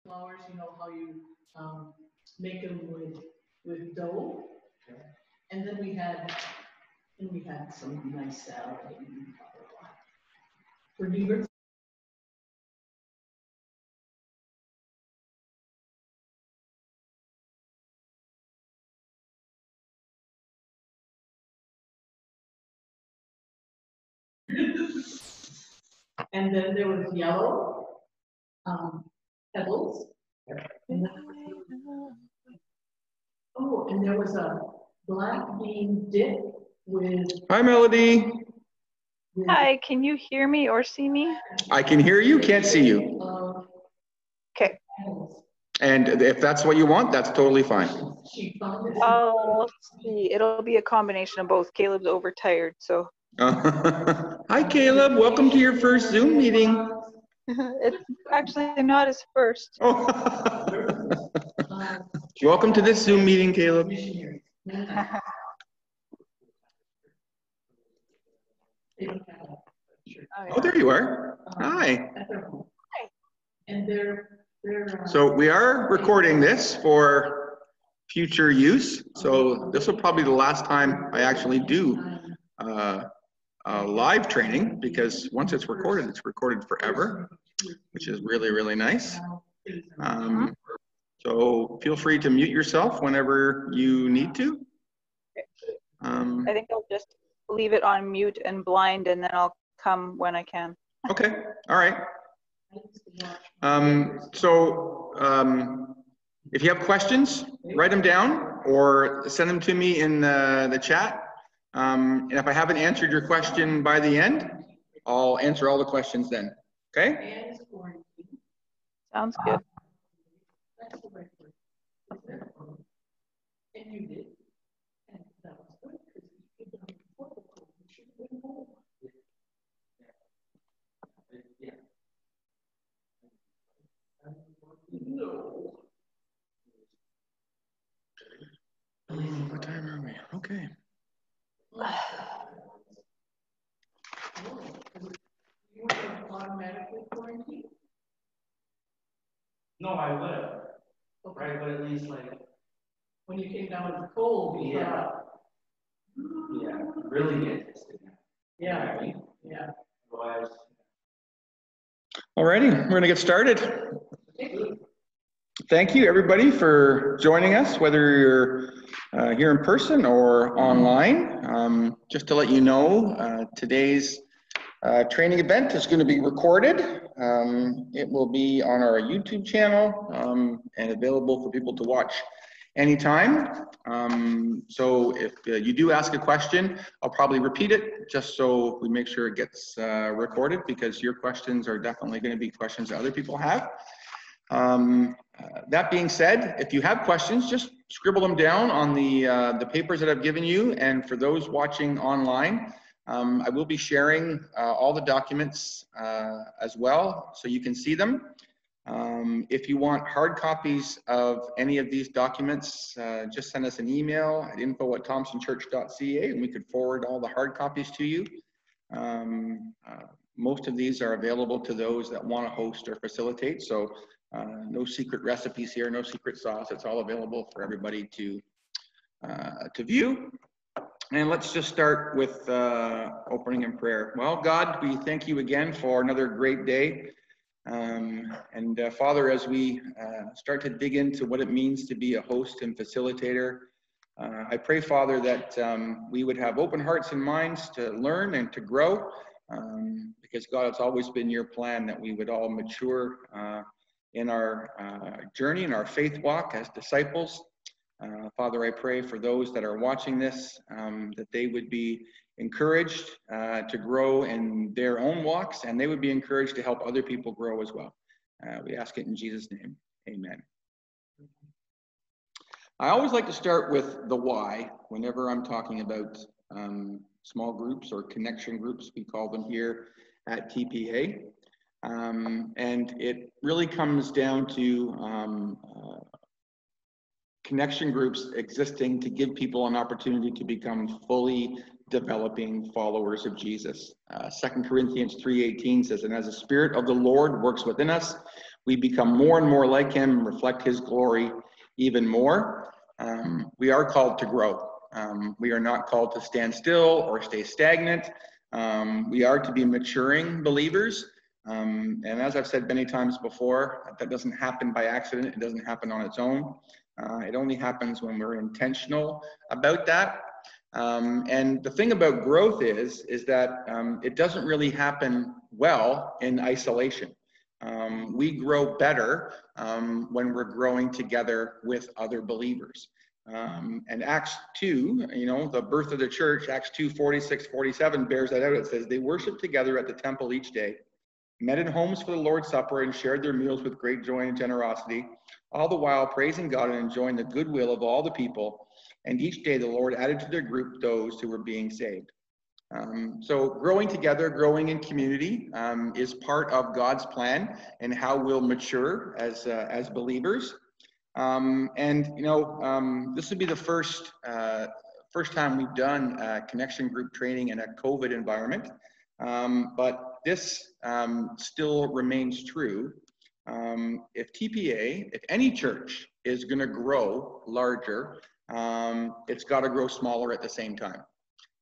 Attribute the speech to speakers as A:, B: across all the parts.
A: Flowers, you know how you make them with dough. Okay. And then we had some nice salad and blah, blah, blah. For New Year's. And then there was yellow pebbles. And and there was a black bean dip with.
B: Hi, Melody.
C: Hi, can you hear me or see me?
B: I can hear you, can't see you.
C: Okay.
B: And if that's what you want, that's totally fine.
C: I'll see. It'll be a combination of both. Caleb's overtired, so.
B: Hi, Caleb. Welcome to your first Zoom meeting.
C: It's actually not his first.
B: Oh. Welcome to this Zoom meeting, Caleb. Oh, there you are. Hi. So we are recording this for future use. So this will probably be the last time I actually do live training, because once it's recorded forever, which is really, really nice. So feel free to mute yourself whenever you need to.
C: I think I'll just leave it on mute and blind, and then I'll come when I can.
B: Okay, all right. If you have questions, write them down or send them to me in the chat. And if I haven't answered your question by the end, I'll answer all the questions then. Okay?
C: Sounds good.
B: What time are we? Okay.
A: You were automatically quarantined?
D: No, I would have. Okay. Right, but at least like
A: when you came down with the cold,
D: yeah, really get tested.
A: Yeah,
D: you know what I mean?
A: Yeah.
D: Otherwise.
B: Alrighty, we're gonna get started. Thank you, everybody, for joining us, whether you're here in person or online. Just to let you know, today's training event is going to be recorded. It will be on our YouTube channel and available for people to watch anytime. So if you do ask a question, I'll probably repeat it just so we make sure it gets recorded, because your questions are definitely going to be questions that other people have. That being said, if you have questions, just scribble them down on the papers that I've given you. And for those watching online, I will be sharing all the documents as well, so you can see them. If you want hard copies of any of these documents, just send us an email at info@thompsonchurch.ca, and we could forward all the hard copies to you. Most of these are available to those that want to host or facilitate, so no secret recipes here, no secret sauce. It's all available for everybody to view. And let's just start with opening in prayer. Well, God, we thank you again for another great day. Father, as we start to dig into what it means to be a host and facilitator, I pray, Father, that we would have open hearts and minds to learn and to grow, because, God, it's always been your plan that we would all mature in our journey, in our faith walk as disciples. Father, I pray for those that are watching this, that they would be encouraged to grow in their own walks, and they would be encouraged to help other people grow as well. We ask it in Jesus' name. Amen. I always like to start with the why whenever I'm talking about small groups or connection groups, we call them here at TPA. And it really comes down to connection groups existing to give people an opportunity to become fully developing followers of Jesus. 2 Corinthians 3:18 says, "And as the Spirit of the Lord works within us, we become more and more like him and reflect his glory even more. We are called to grow. We are not called to stand still or stay stagnant. We are to be maturing believers. And as I've said many times before, that doesn't happen by accident. It doesn't happen on its own. It only happens when we're intentional about that. And the thing about growth is that it doesn't really happen well in isolation. We grow better when we're growing together with other believers. And Acts 2, the birth of the church, Acts 2, 46, 47 bears that out. It says, they worshiped together at the temple each day, met in homes for the Lord's Supper, and shared their meals with great joy and generosity, all the while praising God and enjoying the goodwill of all the people. And each day the Lord added to their group those who were being saved. So growing together, growing in community is part of God's plan and how we'll mature as believers. This would be the first time we've done connection group training in a COVID environment. But this still remains true. If TPA, if any church is going to grow larger, it's got to grow smaller at the same time.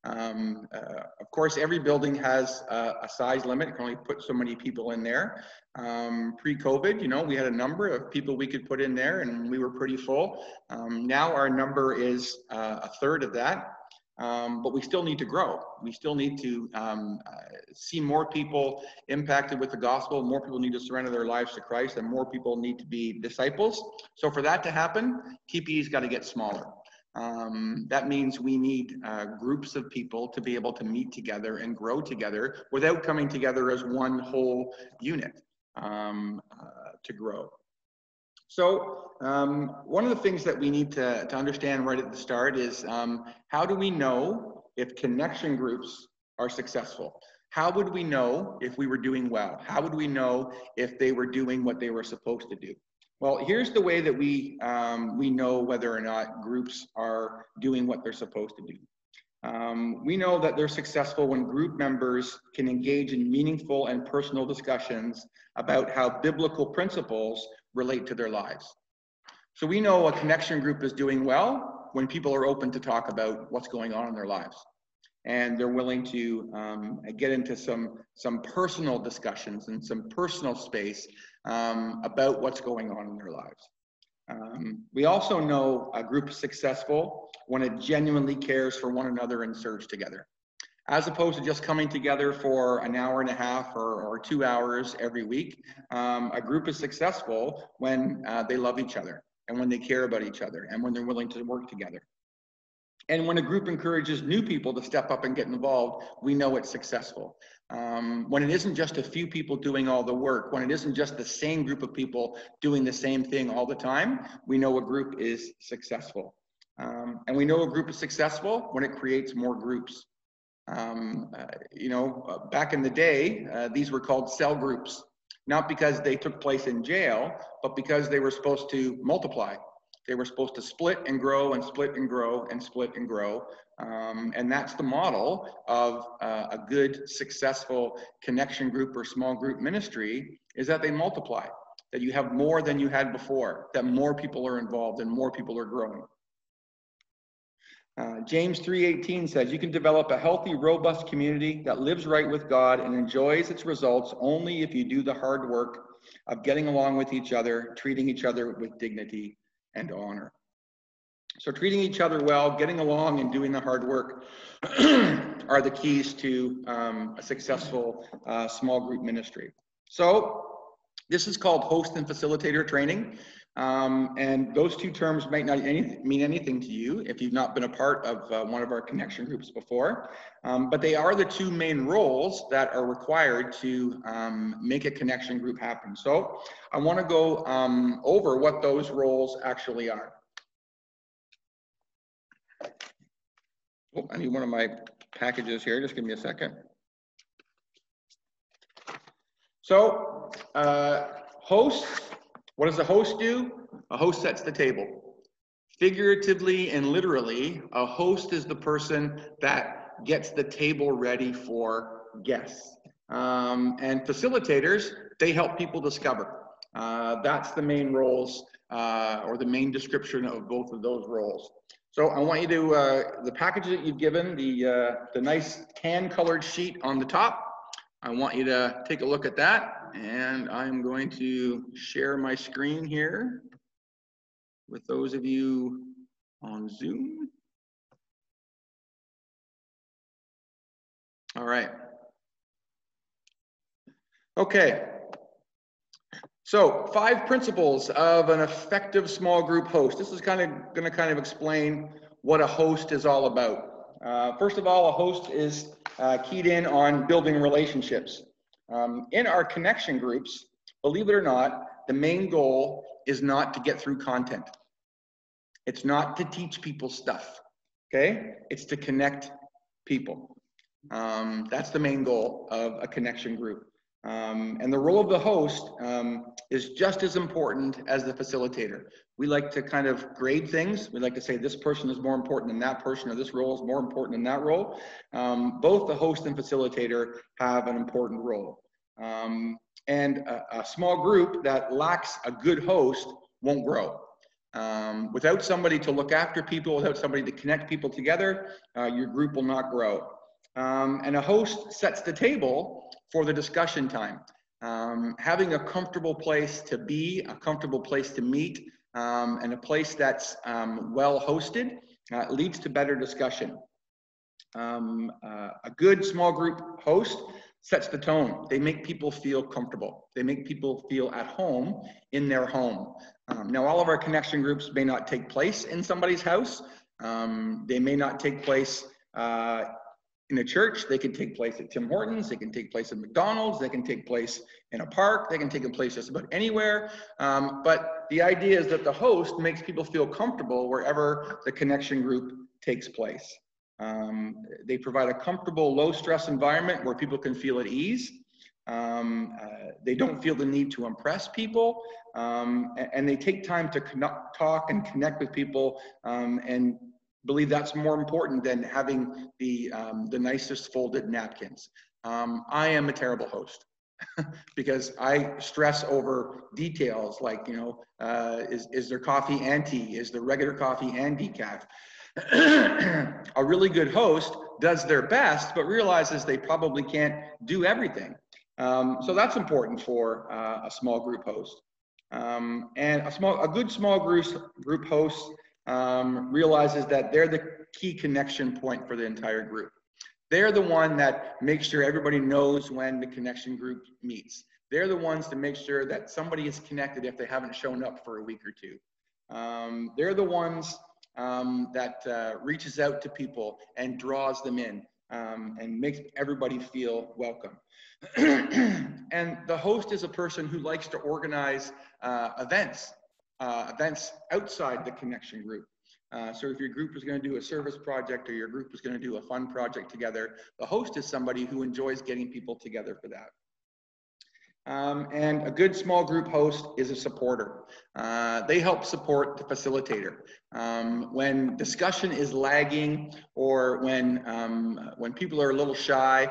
B: Of course, every building has a size limit. You can only put so many people in there. Pre-COVID, we had a number of people we could put in there and we were pretty full. Now our number is a third of that. But we still need to grow. We still need to see more people impacted with the gospel. More people need to surrender their lives to Christ, and more people need to be disciples. So for that to happen, TPE's got to get smaller. That means we need groups of people to be able to meet together and grow together without coming together as one whole unit to grow. So one of the things that we need to understand right at the start is how do we know if connection groups are successful? How would we know if we were doing well? How would we know if they were doing what they were supposed to do? Well, here's the way that we know whether or not groups are doing what they're supposed to do. We know that they're successful when group members can engage in meaningful and personal discussions about how biblical principles relate to their lives. So we know a connection group is doing well when people are open to talk about what's going on in their lives. And they're willing to get into some personal discussions and some personal space about what's going on in their lives. We also know a group is successful when it genuinely cares for one another and serves together. As opposed to just coming together for an hour and a half or 2 hours every week, a group is successful when they love each other and when they care about each other and when they're willing to work together. And when a group encourages new people to step up and get involved, we know it's successful. When it isn't just a few people doing all the work, when it isn't just the same group of people doing the same thing all the time, we know a group is successful. And we know a group is successful when it creates more groups. Back in the day, these were called cell groups, not because they took place in jail, but because they were supposed to multiply. They were supposed to split and grow and split and grow and split and grow. And that's the model of a good, successful connection group or small group ministry, is that they multiply, that you have more than you had before, that more people are involved and more people are growing. James 3:18 says, you can develop a healthy, robust community that lives right with God and enjoys its results only if you do the hard work of getting along with each other, treating each other with dignity and honor. So treating each other well, getting along, and doing the hard work are the keys to a successful small group ministry. So this is called host and facilitator training. And those two terms might not mean anything to you if you've not been a part of one of our connection groups before, but they are the two main roles that are required to make a connection group happen. So I want to go over what those roles actually are. Oh, I need one of my packages here. Just give me a second. So hosts, what does a host do? A host sets the table. Figuratively and literally, a host is the person that gets the table ready for guests. And facilitators, they help people discover. That's the main roles or the main description of both of those roles. So I want you to, the package that you've given, the nice tan colored sheet on the top, I want you to take a look at that, and I'm going to share my screen here with those of you on Zoom. All right. Okay. So 5 principles of an effective small group host. This is going to explain what a host is all about. First of all, a host is keyed in on building relationships. In our connection groups, believe it or not, the main goal is not to get through content. It's not to teach people stuff, okay? It's to connect people. That's the main goal of a connection group. And the role of the host is just as important as the facilitator. We like to kind of grade things. We like to say this person is more important than that person, or this role is more important than that role. Both the host and facilitator have an important role. And a small group that lacks a good host won't grow. Without somebody to look after people, without somebody to connect people together, your group will not grow. And a host sets the table for the discussion time. Having a comfortable place to be, a comfortable place to meet, and a place that's well hosted leads to better discussion. A good small group host sets the tone. They make people feel comfortable. They make people feel at home in their home. Now, all of our connection groups may not take place in somebody's house. They may not take place in a church. They can take place at Tim Hortons. They can take place at McDonald's. They can take place in a park. They can take place just about anywhere. But the idea is that the host makes people feel comfortable wherever the connection group takes place. They provide a comfortable, low-stress environment where people can feel at ease. They don't feel the need to impress people, and they take time to talk and connect with people, and believe that's more important than having the nicest folded napkins. I am a terrible host because I stress over details like, is there coffee and tea? Is there regular coffee and decaf? A really good host does their best, but realizes they probably can't do everything. So that's important for a small group host. And a good small group host realizes that they're the key connection point for the entire group. They're the one that makes sure everybody knows when the connection group meets. They're the ones to make sure that somebody is connected if they haven't shown up for a week or two. They're the ones that reaches out to people and draws them in and makes everybody feel welcome. And the host is a person who likes to organize events outside the connection group. So if your group is going to do a service project or your group is going to do a fun project together, the host is somebody who enjoys getting people together for that. And a good small group host is a supporter. They help support the facilitator. When discussion is lagging or when people are a little shy,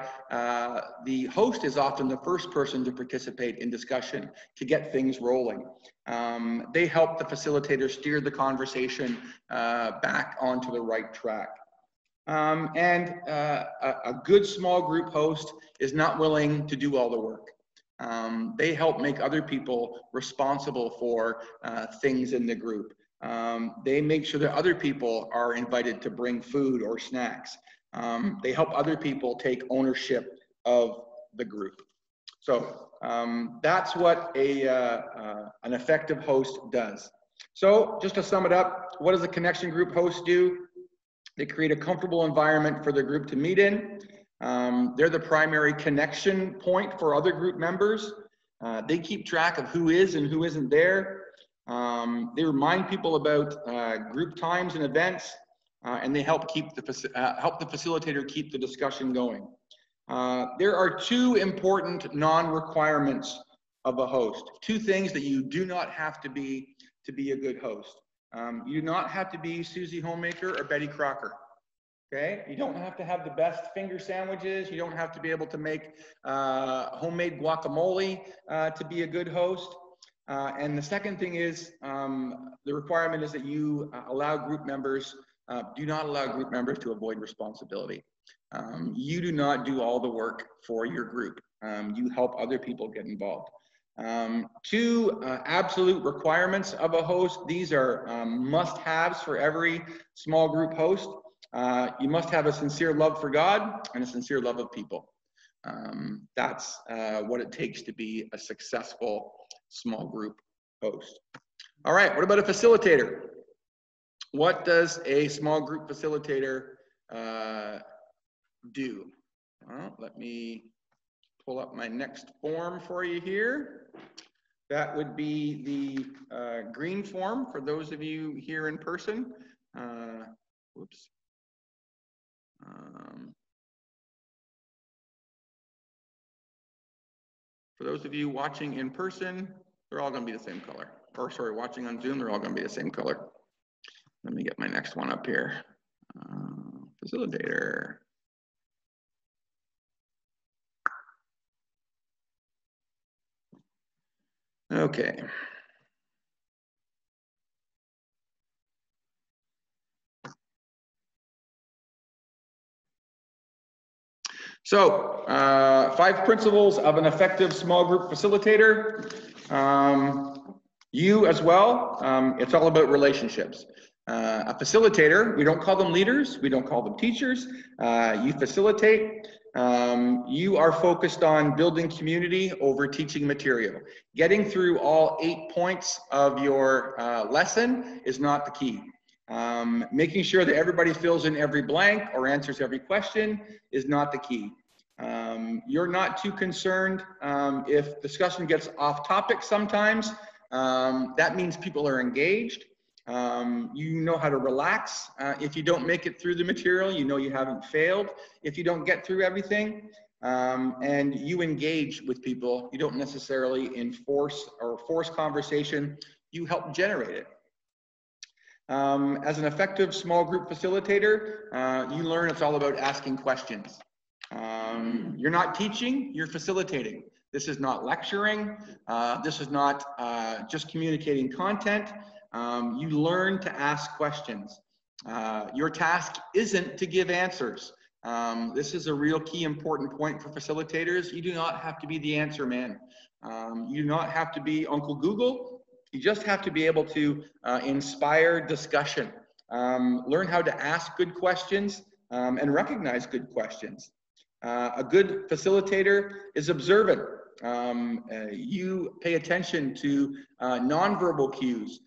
B: the host is often the first person to participate in discussion to get things rolling. They help the facilitator steer the conversation back onto the right track. And a good small group host is not willing to do all the work. They help make other people responsible for things in the group. They make sure that other people are invited to bring food or snacks. They help other people take ownership of the group. So that's what an effective host does. So just to sum it up, what does a connection group host do? They create a comfortable environment for the group to meet in. They're the primary connection point for other group members. They keep track of who is and who isn't there. They remind people about group times and events, and they help help the facilitator keep the discussion going. There are 2 important non-requirements of a host. 2 things that you do not have to be a good host. You do not have to be Susie Homemaker or Betty Crocker. Okay, you don't have to have the best finger sandwiches. You don't have to be able to make homemade guacamole to be a good host. And the second thing is, the requirement is that you allow group members, do not allow group members to avoid responsibility. You do not do all the work for your group. You help other people get involved. Two absolute requirements of a host. These are must-haves for every small group host. You must have a sincere love for God and a sincere love of people. That's what it takes to be a successful small group host. All right, what about a facilitator? What does a small group facilitator do? Well, let me pull up my next form for you here. That would be the green form for those of you here in person. Whoops. For those of you watching in person, they're all going to be the same color. Or sorry, watching on Zoom, they're all going to be the same color. Let me get my next one up here. Facilitator. Okay. So, 5 principles of an effective small group facilitator. You as well, it's all about relationships. A facilitator, we don't call them leaders, we don't call them teachers. You facilitate. You are focused on building community over teaching material. Getting through all 8 points of your lesson is not the key. Making sure that everybody fills in every blank or answers every question is not the key. You're not too concerned if discussion gets off topic sometimes. That means people are engaged. You know how to relax. If you don't make it through the material, you know you haven't failed. If you don't get through everything, and you engage with people, you don't necessarily enforce or force conversation, you help generate it. As an effective small group facilitator, you learn it's all about asking questions. You're not teaching, you're facilitating. This is not lecturing. This is not just communicating content. You learn to ask questions. Your task isn't to give answers. This is a real key important point for facilitators. You do not have to be the answer man. You do not have to be Uncle Google. You just have to be able to inspire discussion. Learn how to ask good questions and recognize good questions. A good facilitator is observant. You pay attention to nonverbal cues.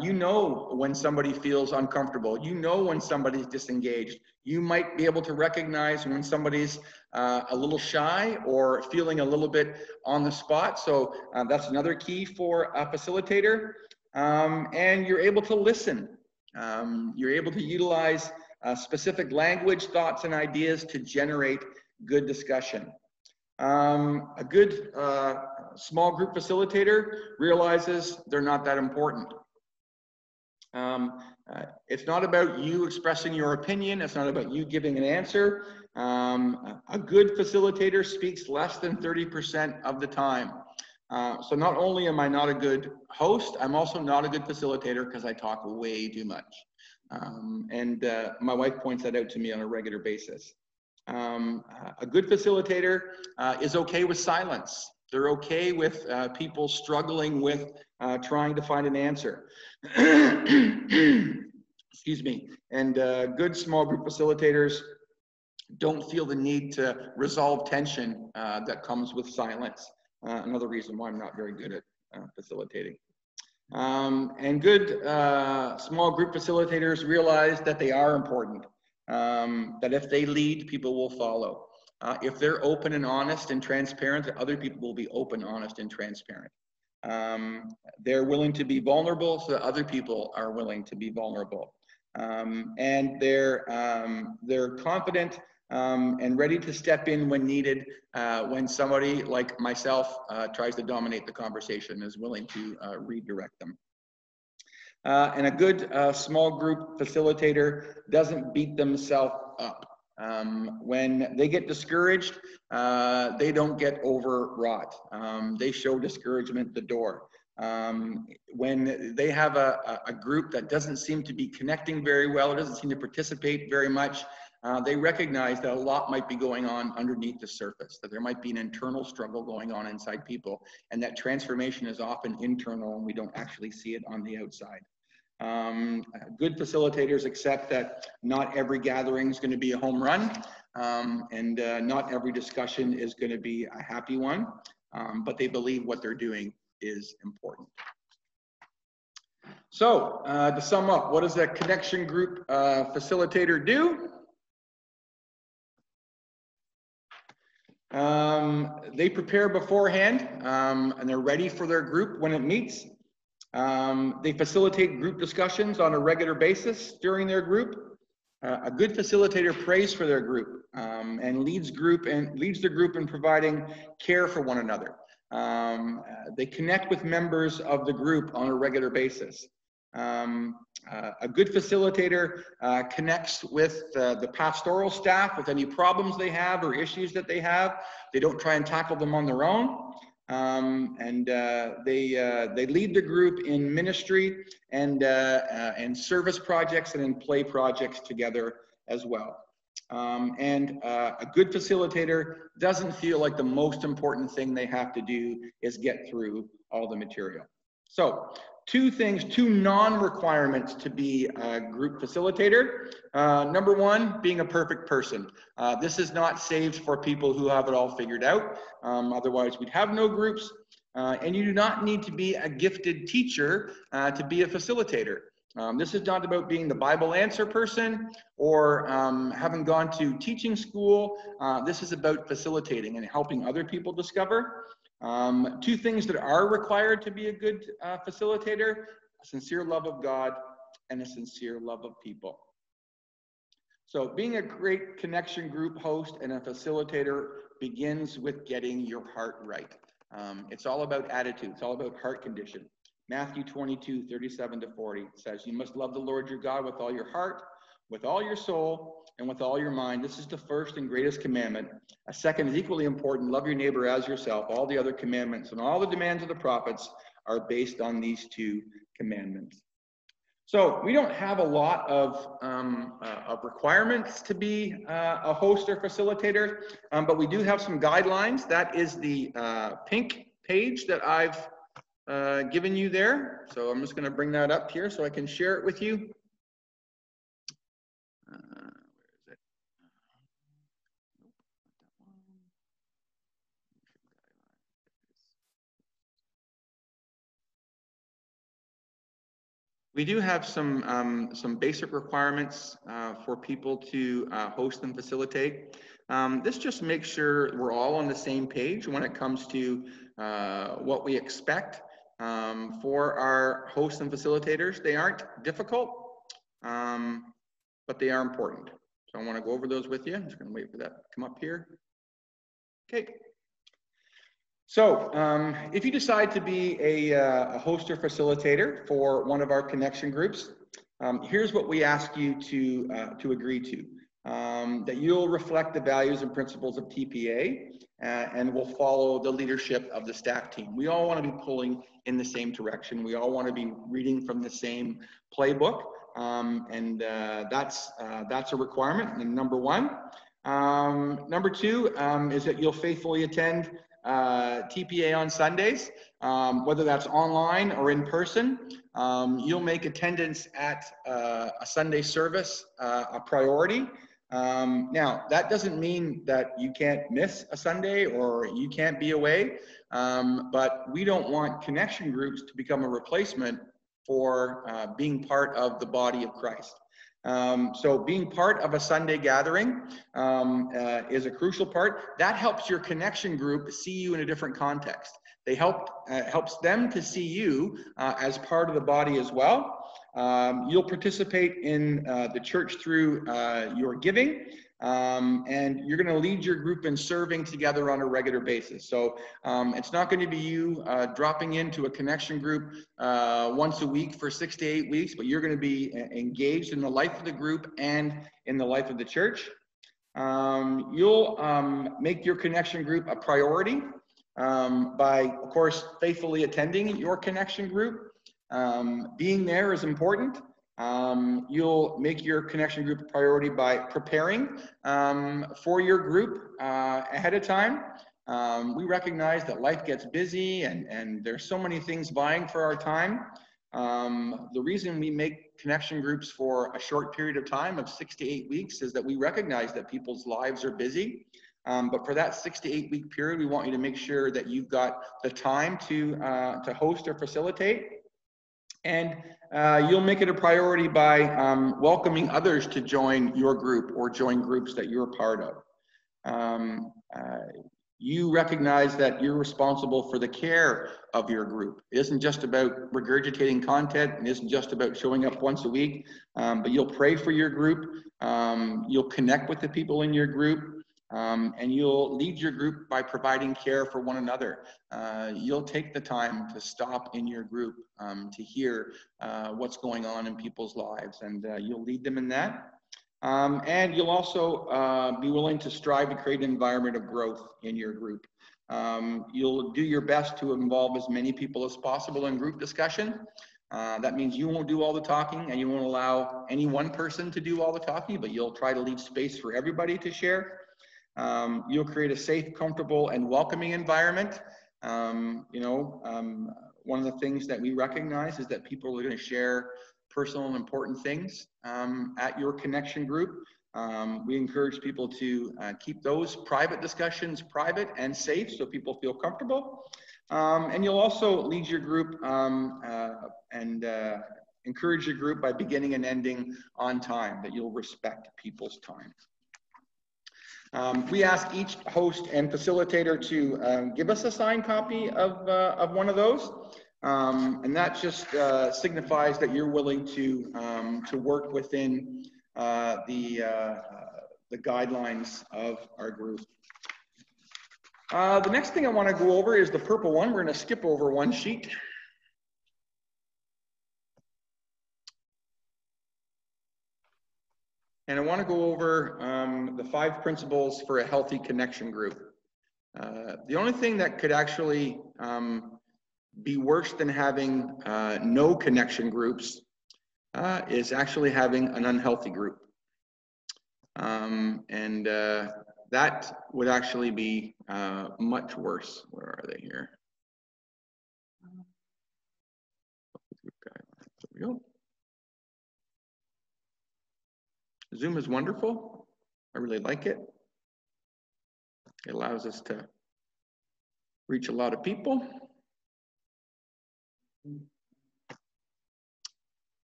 B: You know when somebody feels uncomfortable. You know when somebody's disengaged. You might be able to recognize when somebody's a little shy or feeling a little bit on the spot. So that's another key for a facilitator. And you're able to listen. You're able to utilize specific language, thoughts, and ideas to generate good discussion. A good small group facilitator realizes they're not that important. It's not about you expressing your opinion. It's not about you giving an answer. A good facilitator speaks less than 30% of the time. So not only am I not a good host, I'm also not a good facilitator because I talk way too much. And my wife points that out to me on a regular basis. A good facilitator is okay with silence. They're okay with people struggling with trying to find an answer. Excuse me. And good small group facilitators don't feel the need to resolve tension that comes with silence. Another reason why I'm not very good at facilitating. And good small group facilitators realize that they are important. That if they lead, people will follow. If they're open and honest and transparent, other people will be open, honest, and transparent. They're willing to be vulnerable so that other people are willing to be vulnerable. And they're confident and ready to step in when needed, when somebody like myself tries to dominate the conversation, is willing to redirect them. And a good small group facilitator doesn't beat themselves up. When they get discouraged, they don't get overwrought. They show discouragement the door. When they have a group that doesn't seem to be connecting very well, or doesn't seem to participate very much, they recognize that a lot might be going on underneath the surface, that there might be an internal struggle going on inside people, and that transformation is often internal and we don't actually see it on the outside. Good facilitators accept that not every gathering is going to be a home run, and not every discussion is going to be a happy one, but they believe what they're doing is important. So to sum up, what does a connection group facilitator do? They prepare beforehand, and they're ready for their group when it meets. They facilitate group discussions on a regular basis during their group. A good facilitator prays for their group, and leads the group in providing care for one another. They connect with members of the group on a regular basis. A good facilitator connects with the pastoral staff with any problems they have or issues that they have. They don't try and tackle them on their own. They lead the group in ministry and service projects and in play projects together as well. A good facilitator doesn't feel like the most important thing they have to do is get through all the material. So two non-requirements to be a group facilitator. Number one, being a perfect person. This is not saved for people who have it all figured out. Otherwise, we'd have no groups. And you do not need to be a gifted teacher to be a facilitator. This is not about being the Bible answer person or having gone to teaching school. This is about facilitating and helping other people discover. Two things that are required to be a good facilitator: a sincere love of God and a sincere love of people. So being a great connection group host and a facilitator begins with getting your heart right. It's all about attitude. It's all about heart condition. Matthew 22:37-40 says, "You must love the Lord your God with all your heart, with all your soul, and with all your mind. This is the first and greatest commandment. A second is equally important. Love your neighbor as yourself. All the other commandments and all the demands of the prophets are based on these two commandments." So we don't have a lot of requirements to be a host or facilitator, but we do have some guidelines. That is the pink page that I've given you there. So I'm just going to bring that up here so I can share it with you. Where is it? We do have some basic requirements for people to host and facilitate. This just makes sure we're all on the same page when it comes to what we expect for our hosts and facilitators. They aren't difficult, but they are important. So I want to go over those with you. I'm just going to wait for that to come up here. Okay. So if you decide to be a host or facilitator for one of our connection groups, here's what we ask you to agree to. That you'll reflect the values and principles of TPA and will follow the leadership of the staff team. We all want to be pulling in the same direction. We all want to be reading from the same playbook. That's a requirement, and number one. Number two is that you'll faithfully attend TPA on Sundays, whether that's online or in person. You'll make attendance at a Sunday service a priority. Now, that doesn't mean that you can't miss a Sunday or you can't be away, but we don't want connection groups to become a replacement for being part of the body of Christ. So being part of a Sunday gathering is a crucial part. That helps your connection group see you in a different context. They helps them to see you as part of the body as well. You'll participate in the church through your giving, and you're going to lead your group in serving together on a regular basis. So it's not going to be you dropping into a connection group once a week for 6 to 8 weeks, but you're going to be engaged in the life of the group and in the life of the church. You'll make your connection group a priority by, of course, faithfully attending your connection group. Being there is important. You'll make your connection group a priority by preparing for your group ahead of time. We recognize that life gets busy and there's so many things vying for our time. The reason we make connection groups for a short period of time of 6 to 8 weeks is that we recognize that people's lives are busy. But for that 6 to 8 week period, we want you to make sure that you've got the time to host or facilitate. And you'll make it a priority by welcoming others to join your group or join groups that you're part of. You recognize that you're responsible for the care of your group. It isn't just about regurgitating content. It isn't just about showing up once a week, but you'll pray for your group. You'll connect with the people in your group. And you'll lead your group by providing care for one another. You'll take the time to stop in your group to hear what's going on in people's lives, and you'll lead them in that. And you'll also be willing to strive to create an environment of growth in your group. You'll do your best to involve as many people as possible in group discussion. That means you won't do all the talking and you won't allow any one person to do all the talking, but you'll try to leave space for everybody to share. You'll create a safe, comfortable, and welcoming environment. One of the things that we recognize is that people are going to share personal and important things at your connection group. We encourage people to keep those private discussions private and safe so people feel comfortable. And you'll also lead your group and encourage your group by beginning and ending on time, that you'll respect people's time. We ask each host and facilitator to give us a signed copy of one of those. And that just signifies that you're willing to work within the guidelines of our group. The next thing I want to go over is the purple one. We're going to skip over one sheet. And I want to go over the 5 principles for a healthy connection group. The only thing that could actually be worse than having no connection groups is actually having an unhealthy group. That would actually be much worse. Where are they here? There we go. Zoom is wonderful. I really like it. It allows us to reach a lot of people.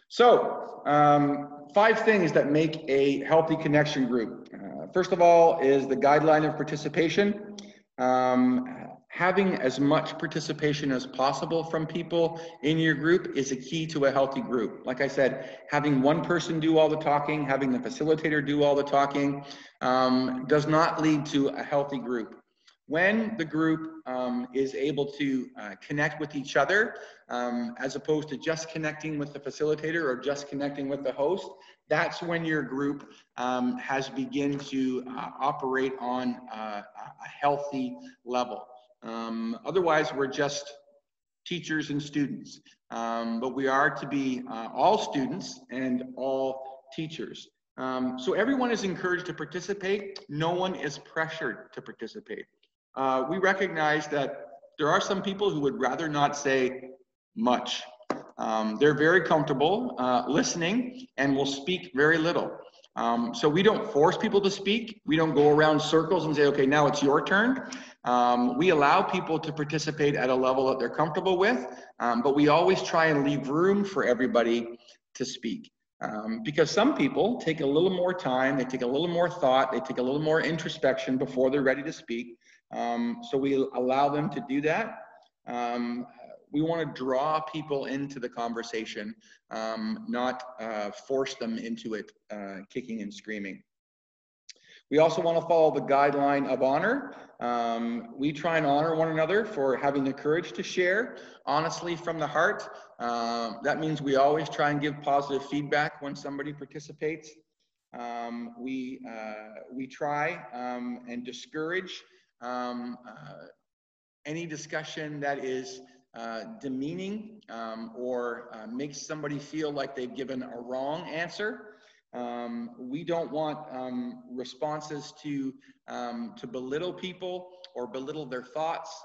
B: So, 5 things that make a healthy connection group. First of all is the guideline of participation. Having as much participation as possible from people in your group is a key to a healthy group. Like I said, having one person do all the talking, having the facilitator do all the talking, does not lead to a healthy group. When the group is able to connect with each other, as opposed to just connecting with the facilitator or just connecting with the host, that's when your group has begun to operate on a healthy level. Otherwise, we're just teachers and students, but we are to be all students and all teachers. So everyone is encouraged to participate. No one is pressured to participate. We recognize that there are some people who would rather not say much. They're very comfortable listening and will speak very little. So we don't force people to speak. We don't go around circles and say, okay, now it's your turn. We allow people to participate at a level that they're comfortable with, but we always try and leave room for everybody to speak. Because some people take a little more time, they take a little more thought, they take a little more introspection before they're ready to speak. So we allow them to do that. We want to draw people into the conversation, not force them into it, kicking and screaming. We also want to follow the guideline of honor. We try and honor one another for having the courage to share honestly from the heart. That means we always try and give positive feedback when somebody participates. We try and discourage any discussion that is demeaning or makes somebody feel like they've given a wrong answer. We don't want responses to belittle people or belittle their thoughts.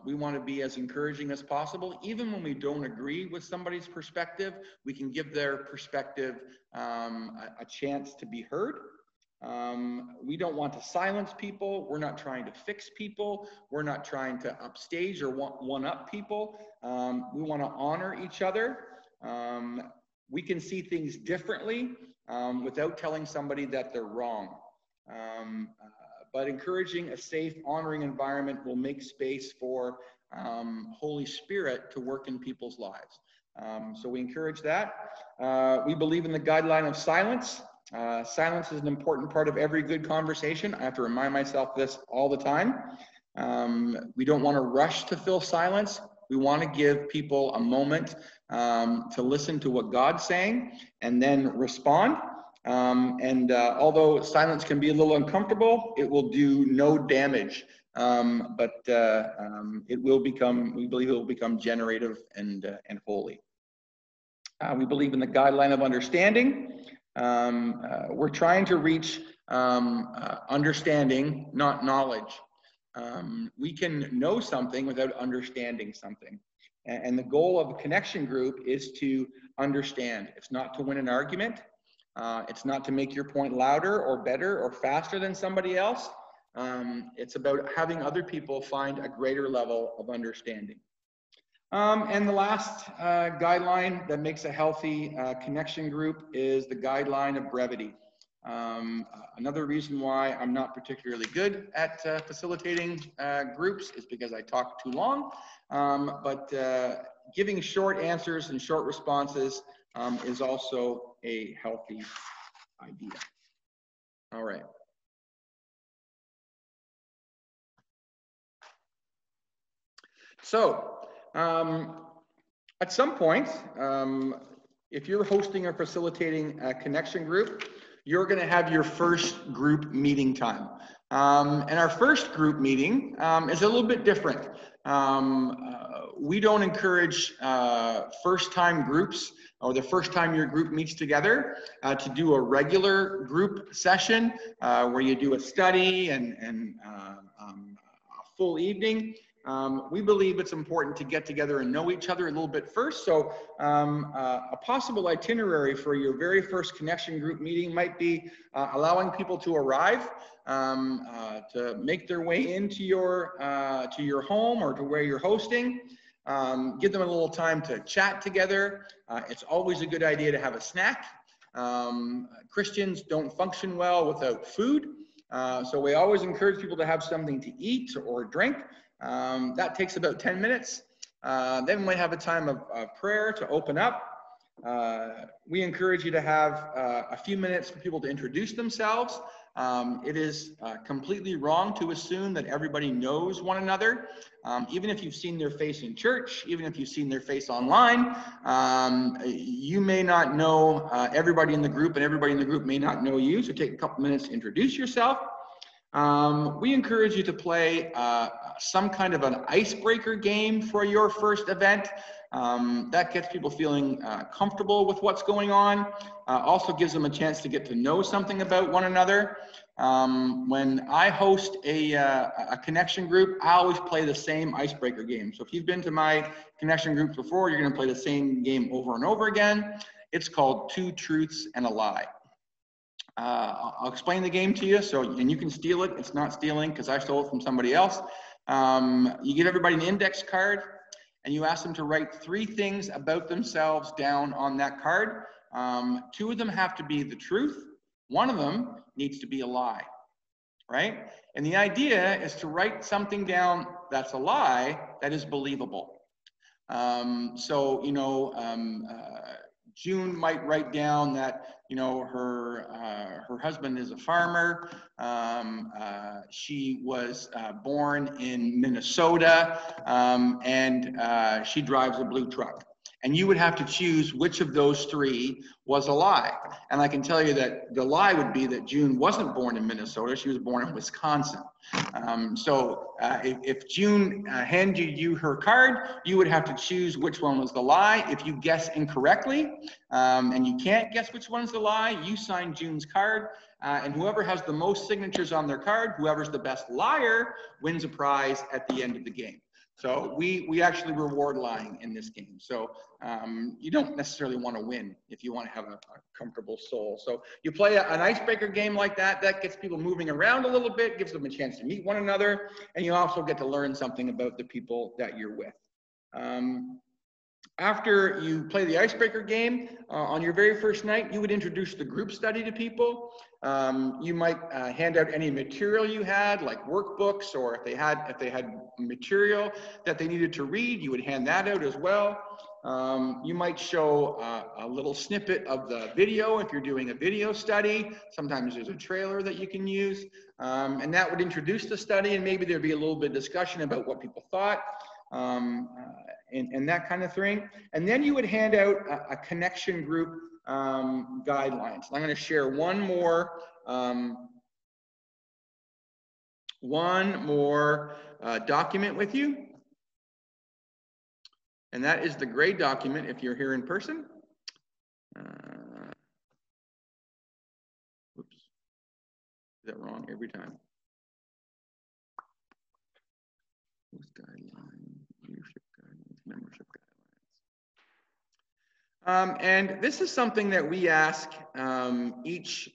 B: We want to be as encouraging as possible. Even when we don't agree with somebody's perspective, we can give their perspective a chance to be heard. We don't want to silence people. We're not trying to fix people. We're not trying to upstage or one-up people. We want to honor each other. We can see things differently without telling somebody that they're wrong. But encouraging a safe, honoring environment will make space for Holy Spirit to work in people's lives. So we encourage that. We believe in the guideline of silence. Silence is an important part of every good conversation. I have to remind myself this all the time. We don't want to rush to fill silence. We want to give people a moment to listen to what God's saying and then respond. Although silence can be a little uncomfortable, it will do no damage. But it will become, we believe it will become generative and holy. We believe in the guideline of understanding. We're trying to reach understanding, not knowledge. We can know something without understanding something. And the goal of a connection group is to understand. It's not to win an argument. It's not to make your point louder or better or faster than somebody else. It's about having other people find a greater level of understanding. And the last guideline that makes a healthy connection group is the guideline of brevity. Another reason why I'm not particularly good at facilitating groups is because I talk too long. But giving short answers and short responses is also a healthy idea. All right. So, at some point, if you're hosting or facilitating a connection group, you're going to have your first group meeting time. And our first group meeting is a little bit different. We don't encourage first-time groups or the first time your group meets together to do a regular group session where you do a study and a full evening. We believe it's important to get together and know each other a little bit first. So a possible itinerary for your very first connection group meeting might be allowing people to arrive, to make their way into your home or to where you're hosting. Give them a little time to chat together. It's always a good idea to have a snack. Christians don't function well without food. So we always encourage people to have something to eat or drink. That takes about 10 minutes. Then we might have a time of prayer to open up. We encourage you to have a few minutes for people to introduce themselves. It is completely wrong to assume that everybody knows one another. Even if you've seen their face in church, even if you've seen their face online, you may not know everybody in the group, and everybody in the group may not know you. So take a couple minutes to introduce yourself. We encourage you to play some kind of an icebreaker game for your first event. That gets people feeling comfortable with what's going on. Also gives them a chance to get to know something about one another. When I host a connection group, I always play the same icebreaker game. So if you've been to my connection groups before, you're going to play the same game over and over again. It's called Two Truths and a Lie. I'll explain the game to you, and you can steal it. It's not stealing because I stole it from somebody else. You give everybody an index card, and you ask them to write 3 things about themselves down on that card. 2 of them have to be the truth. 1 of them needs to be a lie, right? And the idea is to write something down that's a lie that is believable. June might write down that, you know, her husband is a farmer. She was born in Minnesota, and she drives a blue truck. And you would have to choose which of those three was a lie. And I can tell you that the lie would be that June wasn't born in Minnesota, she was born in Wisconsin. If June handed you her card, you would have to choose which one was the lie. If you guess incorrectly, and you can't guess which one's the lie, you sign June's card. And whoever has the most signatures on their card, whoever's the best liar, wins a prize at the end of the game. So we actually reward lying in this game. So you don't necessarily want to win if you want to have a comfortable soul. So you play an icebreaker game like that, that gets people moving around a little bit, gives them a chance to meet one another, and you also get to learn something about the people that you're with. After you play the icebreaker game, on your very first night, you would introduce the group study to people. You might hand out any material you had, like workbooks, or if they had material that they needed to read, you would hand that out as well. You might show a little snippet of the video if you're doing a video study. Sometimes there's a trailer that you can use, and that would introduce the study, and maybe there'd be a little bit of discussion about what people thought. And that kind of thing. And then you would hand out a connection group guidelines. I'm going to share one more document with you. And that is the grade document if you're here in person. Oops, is that wrong every time? Leadership guidelines, membership guidelines. And this is something that we ask each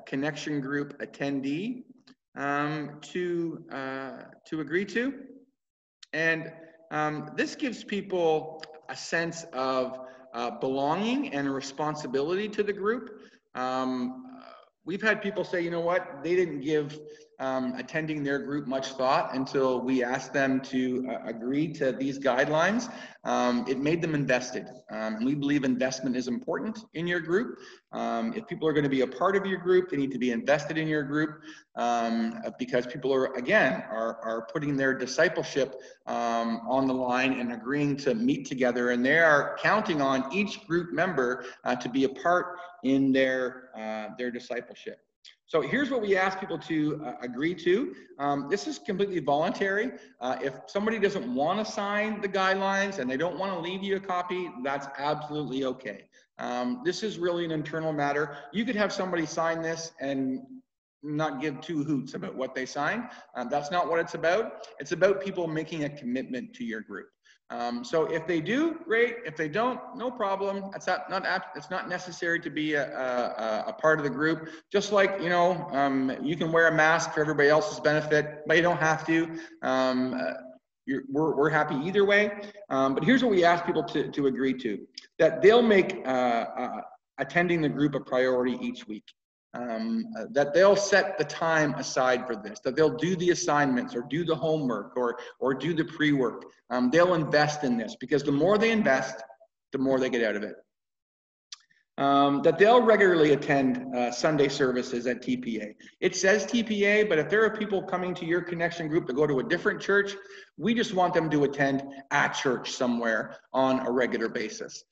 B: connection group attendee to agree to. And this gives people a sense of belonging and responsibility to the group. We've had people say, you know what, they didn't give attending their group much thought until we asked them to agree to these guidelines. It made them invested. And we believe investment is important in your group. If people are going to be a part of your group, they need to be invested in your group because people are putting their discipleship on the line and agreeing to meet together, and they are counting on each group member to be a part in their discipleship. So here's what we ask people to agree to. This is completely voluntary. If somebody doesn't want to sign the guidelines and they don't want to leave you a copy, that's absolutely okay. This is really an internal matter. You could have somebody sign this and not give two hoots about what they signed. That's not what it's about. It's about people making a commitment to your group. So if they do, great. If they don't, no problem. It's not necessary to be a part of the group. Just like, you know, you can wear a mask for everybody else's benefit, but you don't have to. We're happy either way. But here's what we ask people to agree to: that they'll make attending the group a priority each week. That they'll set the time aside for this, that they'll do the assignments or do the homework or do the pre-work. They'll invest in this, because the more they invest, the more they get out of it. That they'll regularly attend Sunday services at TPA. It says TPA, but if there are people coming to your connection group to go to a different church, we just want them to attend at church somewhere on a regular basis.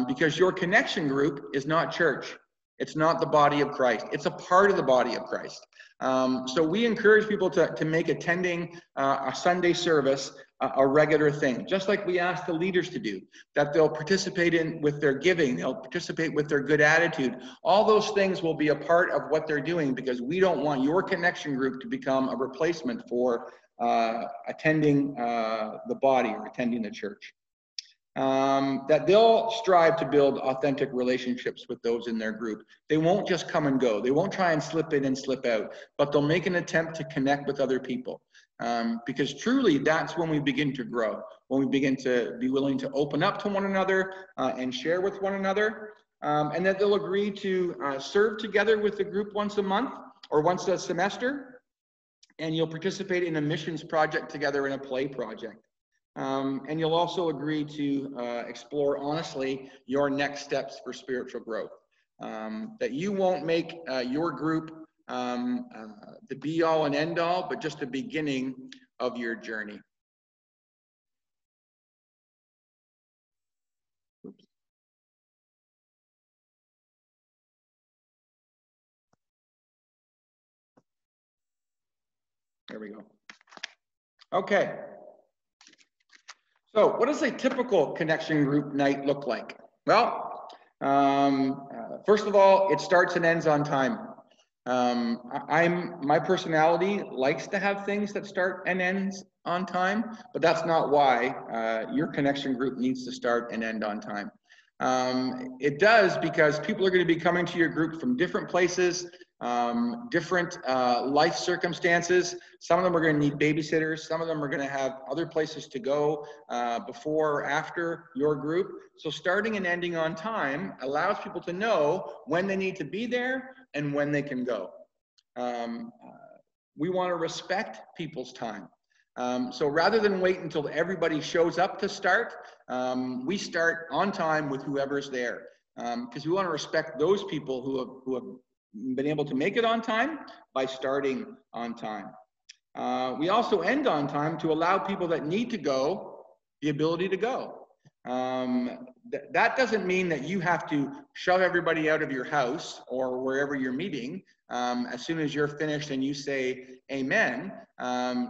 B: Because your connection group is not church. It's not the body of Christ. It's a part of the body of Christ. So we encourage people to make attending a Sunday service a regular thing, just like we ask the leaders to do, that they'll participate in with their giving, they'll participate with their good attitude. All those things will be a part of what they're doing, because we don't want your connection group to become a replacement for attending the body or attending the church. That they'll strive to build authentic relationships with those in their group. They won't just come and go. They won't try and slip in and slip out, but they'll make an attempt to connect with other people. Because truly, that's when we begin to grow, when we begin to be willing to open up to one another and share with one another. And that they'll agree to serve together with the group once a month or once a semester. And you'll participate in a missions project together, in a play project. And you'll also agree to explore honestly your next steps for spiritual growth. That you won't make your group the be-all and end-all, but just the beginning of your journey. Oops. There we go. Okay. So what does a typical connection group night look like? Well, first of all, it starts and ends on time. My personality likes to have things that start and ends on time, but that's not why your connection group needs to start and end on time. It does because people are going to be coming to your group from different places, different life circumstances. Some of them are going to need babysitters. Some of them are going to have other places to go before or after your group. So starting and ending on time allows people to know when they need to be there and when they can go. We want to respect people's time. So rather than wait until everybody shows up to start, we start on time with whoever's there, because we want to respect those people who have been able to make it on time by starting on time. We also end on time to allow people that need to go the ability to go. That doesn't mean that you have to shove everybody out of your house or wherever you're meeting as soon as you're finished and you say amen.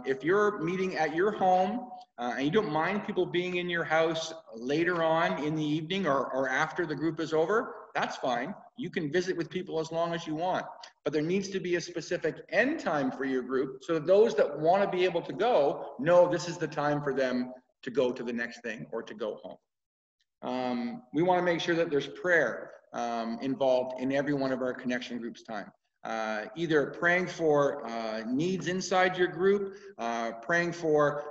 B: If you're meeting at your home and you don't mind people being in your house later on in the evening or after the group is over, that's fine. You can visit with people as long as you want. But there needs to be a specific end time for your group so that those that want to be able to go know this is the time for them to go to the next thing or to go home. We want to make sure that there's prayer involved in every one of our connection groups' time. Either praying for needs inside your group, praying for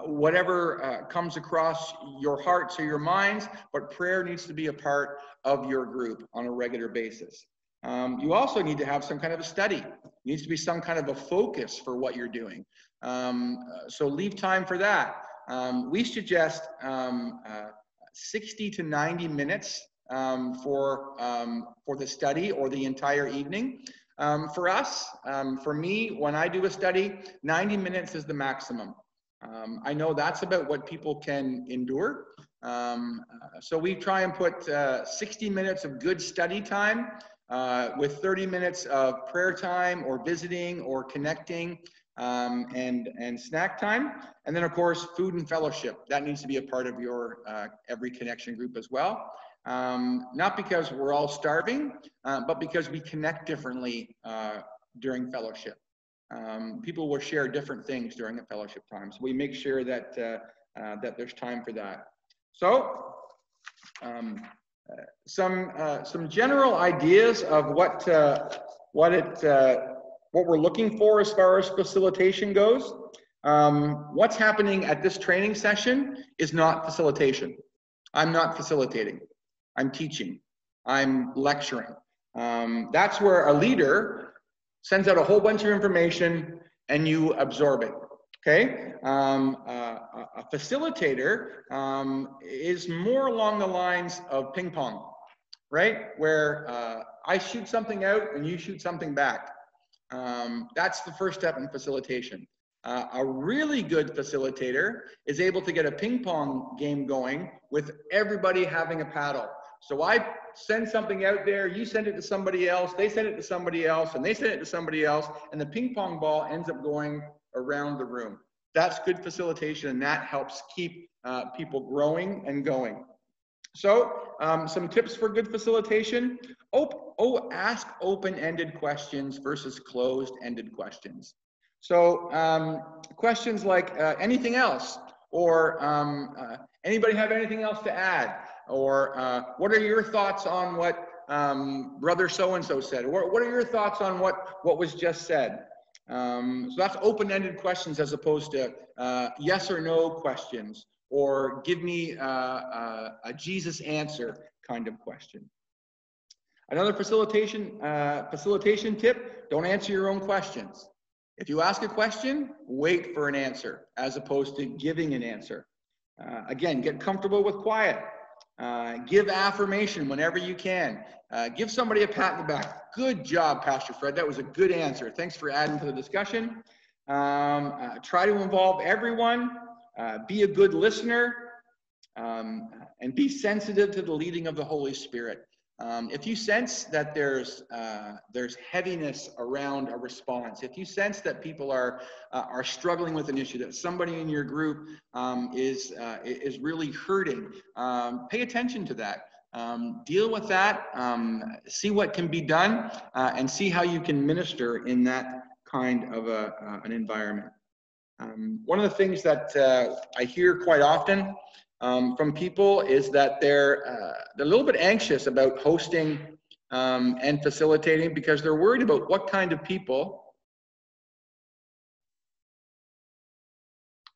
B: whatever comes across your hearts or your minds, but prayer needs to be a part of your group on a regular basis. You also need to have some kind of a study. It needs to be some kind of a focus for what you're doing. So leave time for that. We suggest 60 to 90 minutes for the study or the entire evening. For us, for me, when I do a study, 90 minutes is the maximum. I know that's about what people can endure. So we try and put 60 minutes of good study time with 30 minutes of prayer time or visiting or connecting and snack time. And then of course, food and fellowship. That needs to be a part of your every connection group as well. Not because we're all starving, but because we connect differently during fellowship. People will share different things during the fellowship time. So we make sure that, that there's time for that. So some general ideas of what we're looking for as far as facilitation goes. What's happening at this training session is not facilitation. I'm not facilitating. I'm teaching. I'm lecturing. That's where a leader sends out a whole bunch of information and you absorb it. Okay? A facilitator is more along the lines of ping pong, right? Where I shoot something out and you shoot something back. That's the first step in facilitation. A really good facilitator is able to get a ping pong game going with everybody having a paddle. So I send something out there, you send it to somebody else, they send it to somebody else, and they send it to somebody else, and the ping pong ball ends up going around the room. That's good facilitation, and that helps keep people growing and going. So some tips for good facilitation. Ask open-ended questions versus closed-ended questions. So questions like anything else, or anybody have anything else to add? Or what are your thoughts on what brother so-and-so said? Or what are your thoughts on what was just said? So that's open-ended questions as opposed to yes or no questions, or give me a Jesus answer kind of question. Another facilitation tip, don't answer your own questions. If you ask a question, wait for an answer as opposed to giving an answer. Again, get comfortable with quiet. Give affirmation whenever you can. Give somebody a pat in the back. Good job, Pastor Fred. That was a good answer. Thanks for adding to the discussion. Try to involve everyone. Be a good listener. And be sensitive to the leading of the Holy Spirit. If you sense that there's heaviness around a response, if you sense that people are struggling with an issue, that somebody in your group is really hurting, pay attention to that. Deal with that. See what can be done, and see how you can minister in that kind of an environment. One of the things that I hear quite often from people is that they're a little bit anxious about hosting and facilitating because they're worried about what kind of people.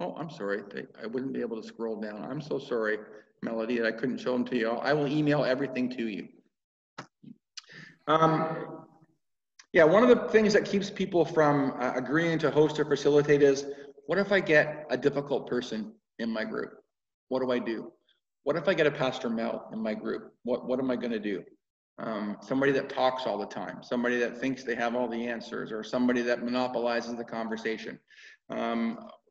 B: Oh, I'm sorry. I wouldn't be able to scroll down. I'm so sorry, Melody, that I couldn't show them to you all. I will email everything to you. Yeah, one of the things that keeps people from agreeing to host or facilitate is, what if I get a difficult person in my group? What do I do? What if I get a Pastor Mel in my group? What am I going to do? Somebody that talks all the time, somebody that thinks they have all the answers, or somebody that monopolizes the conversation.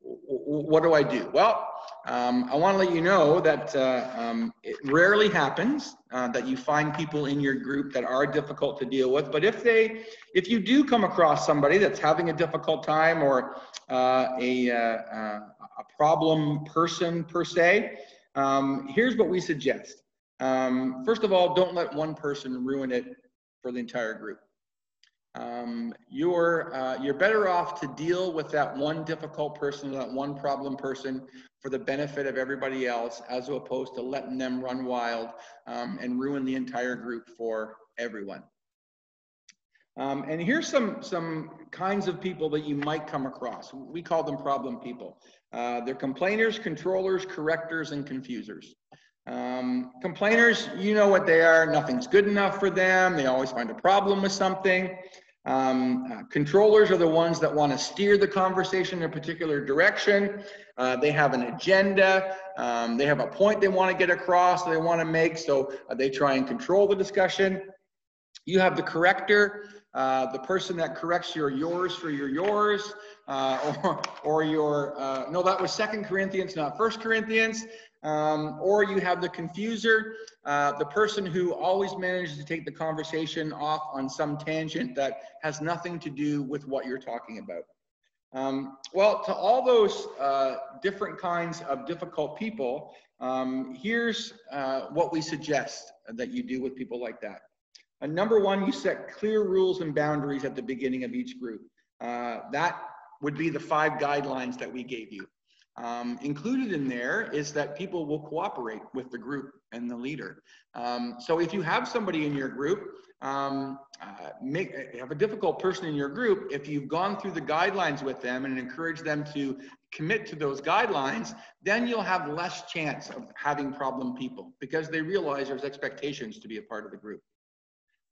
B: What do I do? Well, I want to let you know that it rarely happens that you find people in your group that are difficult to deal with. But if you do come across somebody that's having a difficult time, or a problem person per se, here's what we suggest. First of all, don't let one person ruin it for the entire group. You're better off to deal with that one difficult person, that one problem person, for the benefit of everybody else, as opposed to letting them run wild and ruin the entire group for everyone. And here's some kinds of people that you might come across. We call them problem people. They're complainers, controllers, correctors, and confusers. Complainers, you know what they are. Nothing's good enough for them. They always find a problem with something. Controllers are the ones that want to steer the conversation in a particular direction. They have an agenda. They have a point they want to get across, they want to make, so they try and control the discussion. You have the corrector, the person that corrects your yours for your yours, or your, no, that was 2 Corinthians, not 1 Corinthians. Or you have the confuser, the person who always manages to take the conversation off on some tangent that has nothing to do with what you're talking about. Well, to all those different kinds of difficult people, here's what we suggest that you do with people like that. Number one, you set clear rules and boundaries at the beginning of each group. That would be the 5 guidelines that we gave you. Included in there is that people will cooperate with the group and the leader. So if you have somebody in your group, have a difficult person in your group, if you've gone through the guidelines with them and encourage them to commit to those guidelines, then you'll have less chance of having problem people because they realize there's expectations to be a part of the group.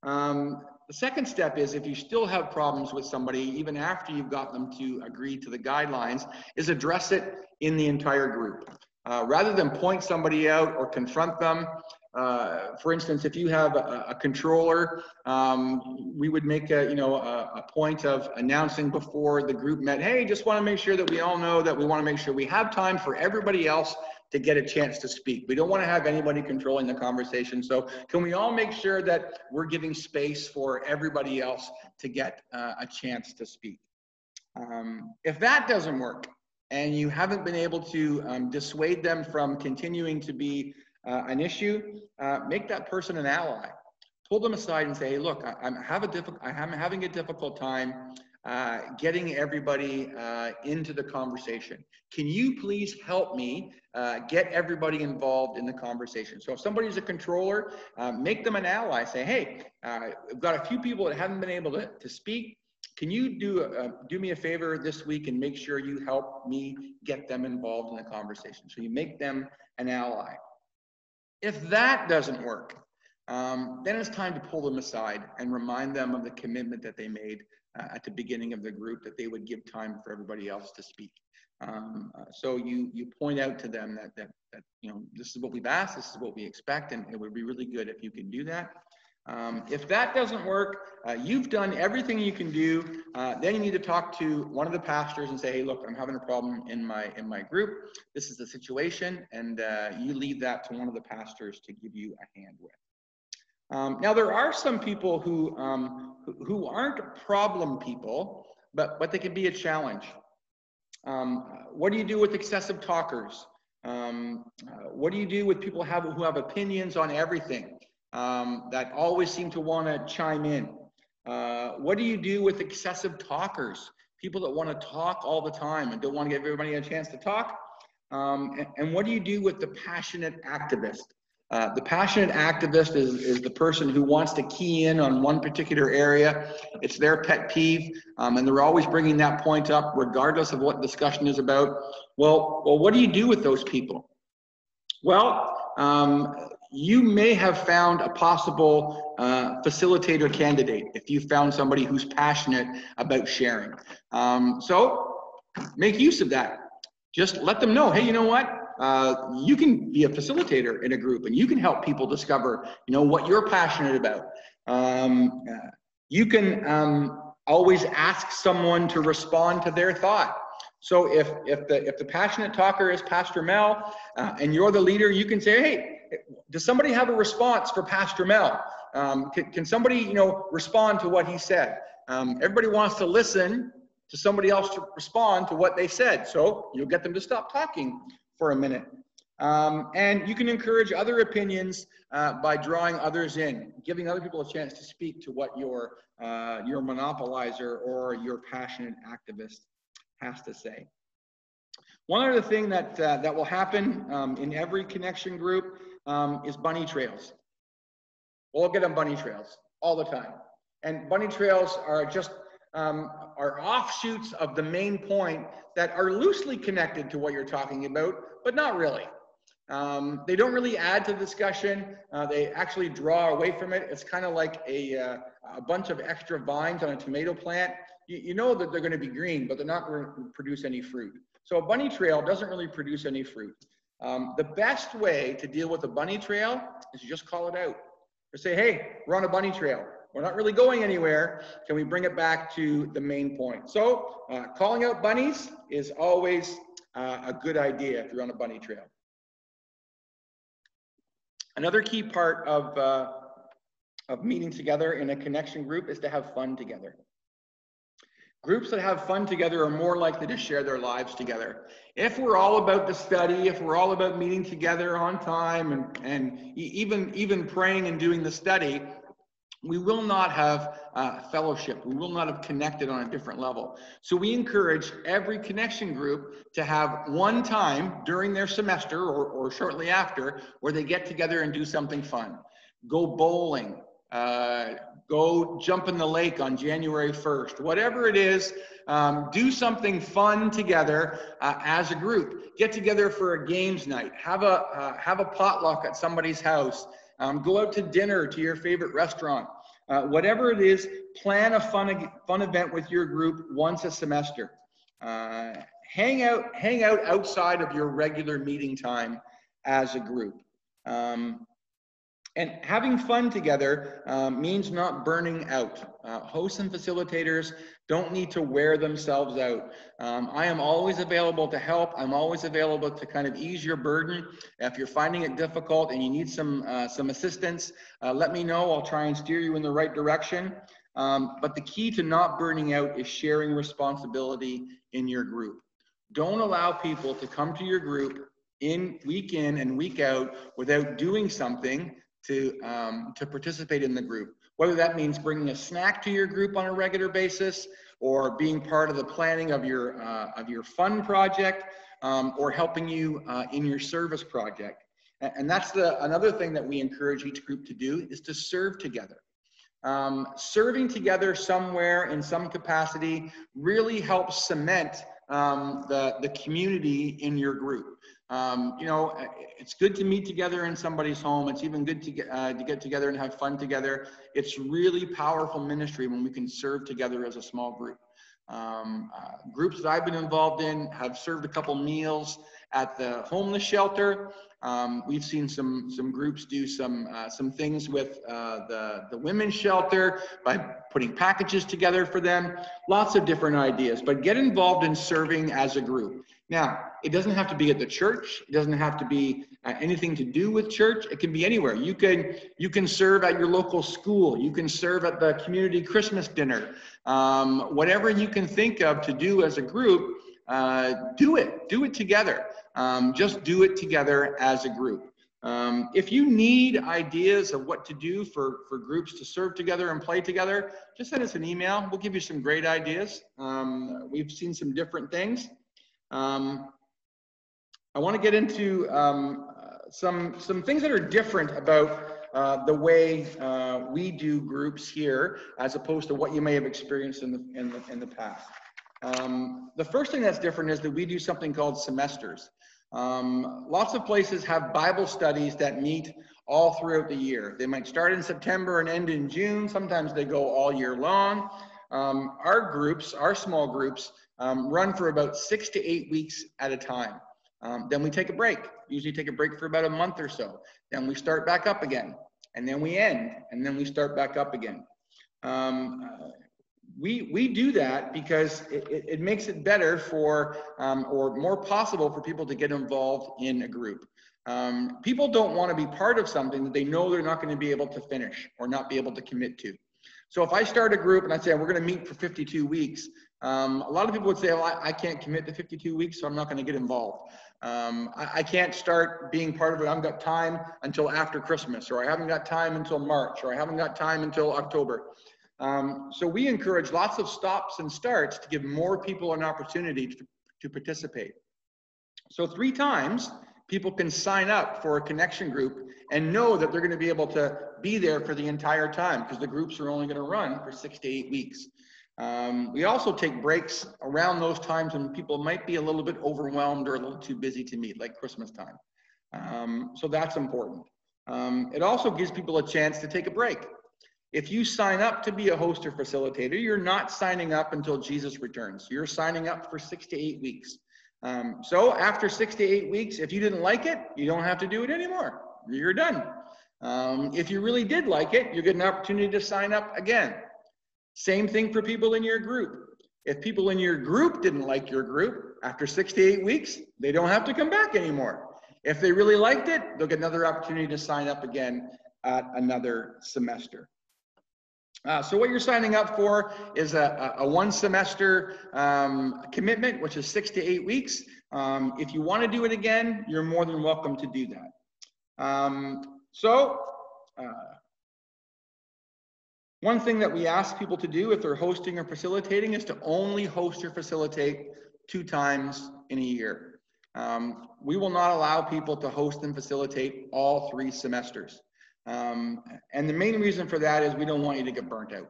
B: The second step is, if you still have problems with somebody, even after you've got them to agree to the guidelines, is address it in the entire group. Rather than point somebody out or confront them. For instance, if you have a controller, we would make a point of announcing before the group met, hey, just want to make sure that we all know that we want to make sure we have time for everybody else to get a chance to speak. We don't want to have anybody controlling the conversation. So can we all make sure that we're giving space for everybody else to get a chance to speak? If that doesn't work and you haven't been able to dissuade them from continuing to be an issue, make that person an ally. Pull them aside and say, hey, look, I'm having a difficult time getting everybody into the conversation. Can you please help me get everybody involved in the conversation? So if somebody's a controller, make them an ally. Say, hey, we've got a few people that haven't been able to speak. Can you do me a favor this week and make sure you help me get them involved in the conversation? So you make them an ally. If that doesn't work, then it's time to pull them aside and remind them of the commitment that they made at the beginning of the group, that they would give time for everybody else to speak. So you point out to them that this is what we've asked, this is what we expect, and it would be really good if you can do that. If that doesn't work, you've done everything you can do, then you need to talk to one of the pastors and say, hey, look, I'm having a problem in my group. This is the situation, and you leave that to one of the pastors to give you a hand with. Now, there are some people who aren't problem people, but they can be a challenge. What do you do with excessive talkers? What do you do with people who have opinions on everything, that always seem to want to chime in? What do you do with excessive talkers? People that want to talk all the time and don't want to give everybody a chance to talk? And what do you do with the passionate activist? The passionate activist is the person who wants to key in on one particular area. It's their pet peeve, and they're always bringing that point up regardless of what discussion is about. Well, what do you do with those people? Well, you may have found a possible facilitator candidate if you found somebody who's passionate about sharing. So make use of that. Just let them know, hey, you know what? You can be a facilitator in a group, and you can help people discover, what you're passionate about. You can always ask someone to respond to their thought. So if the passionate talker is Pastor Mel, and you're the leader, you can say, hey, does somebody have a response for Pastor Mel? Can somebody, respond to what he said? Everybody wants to listen to somebody else to respond to what they said. So you'll get them to stop talking for a minute. And you can encourage other opinions by drawing others in, giving other people a chance to speak to what your monopolizer or your passionate activist has to say. One other thing that will happen in every connection group is bunny trails. We'll get on bunny trails all the time. And bunny trails are just are offshoots of the main point that are loosely connected to what you're talking about, but not really. They don't really add to the discussion. They actually draw away from it. It's kind of like a bunch of extra vines on a tomato plant. You know that they're going to be green, but they're not going to produce any fruit. So a bunny trail doesn't really produce any fruit. The best way to deal with a bunny trail is to just call it out. Or say, hey, we're on a bunny trail. We're not really going anywhere. Can we bring it back to the main point? So calling out bunnies is always a good idea if you're on a bunny trail. Another key part of meeting together in a connection group is to have fun together. Groups that have fun together are more likely to share their lives together. If we're all about the study, if we're all about meeting together on time and even praying and doing the study, we will not have fellowship. We will not have connected on a different level. So we encourage every connection group to have one time during their semester or shortly after where they get together and do something fun. Go bowling, go jump in the lake on January 1st. Whatever it is, do something fun together as a group. Get together for a games night. Have a potluck at somebody's house. Go out to dinner to your favorite restaurant. Whatever it is, plan a fun event with your group once a semester. Hang out outside of your regular meeting time as a group. And having fun together means not burning out. Hosts and facilitators don't need to wear themselves out. I am always available to help. I'm always available to kind of ease your burden. If you're finding it difficult and you need some assistance, let me know. I'll try and steer you in the right direction. But the key to not burning out is sharing responsibility in your group. Don't allow people to come to your group week in and week out without doing something to participate in the group, whether that means bringing a snack to your group on a regular basis, or being part of the planning of your fun project, or helping you in your service project. And that's another thing that we encourage each group to do, is to serve together. Serving together somewhere in some capacity really helps cement the community in your group. It's good to meet together in somebody's home. It's even good to get together and have fun together. It's really powerful ministry when we can serve together as a small group. Groups that I've been involved in have served a couple meals at the homeless shelter. We've seen some groups do some things with the women's shelter by putting packages together for them. Lots of different ideas, but get involved in serving as a group. Now, it doesn't have to be at the church. It doesn't have to be anything to do with church. It can be anywhere. You can serve at your local school. You can serve at the community Christmas dinner. Whatever you can think of to do as a group, do it together. Just do it together as a group. If you need ideas of what to do for groups to serve together and play together, just send us an email. We'll give you some great ideas. We've seen some different things. I want to get into some things that are different about the way we do groups here, as opposed to what you may have experienced in the past. The first thing that's different is that we do something called semesters. Lots of places have Bible studies that meet all throughout the year. They might start in September and end in June. Sometimes they go all year long. Our groups, our small groups, run for about 6 to 8 weeks at a time. Then we take a break. Usually take a break for about a month or so. Then we start back up again. And then we end. And then we start back up again. We do that because it makes it better for, or more possible for people to get involved in a group. People don't want to be part of something that they know they're not going to be able to finish or not be able to commit to. So if I start a group and I say, we're going to meet for 52 weeks, a lot of people would say, well, I can't commit to 52 weeks, so I'm not going to get involved. I can't start being part of it. I've got time until after Christmas, or I haven't got time until March, or I haven't got time until October. So we encourage lots of stops and starts to give more people an opportunity to participate. So 3 times, people can sign up for a connection group and know that they're going to be able to be there for the entire time, because the groups are only going to run for 6 to 8 weeks. We also take breaks around those times when people might be a little bit overwhelmed or a little too busy to meet, like Christmas time. So that's important. It also gives people a chance to take a break. If you sign up to be a host or facilitator, you're not signing up until Jesus returns. You're signing up for 6 to 8 weeks. So after 6 to 8 weeks, if you didn't like it, you don't have to do it anymore. You're done. If you really did like it, you get an opportunity to sign up again. Same thing for people in your group. If people in your group didn't like your group, after 6 to 8 weeks, they don't have to come back anymore. If they really liked it, they'll get another opportunity to sign up again at another semester. So what you're signing up for is a 1 semester commitment, which is 6 to 8 weeks. If you want to do it again, you're more than welcome to do that. One thing that we ask people to do if they're hosting or facilitating is to only host or facilitate 2 times in a year. We will not allow people to host and facilitate all 3 semesters. And the main reason for that is we don't want you to get burnt out.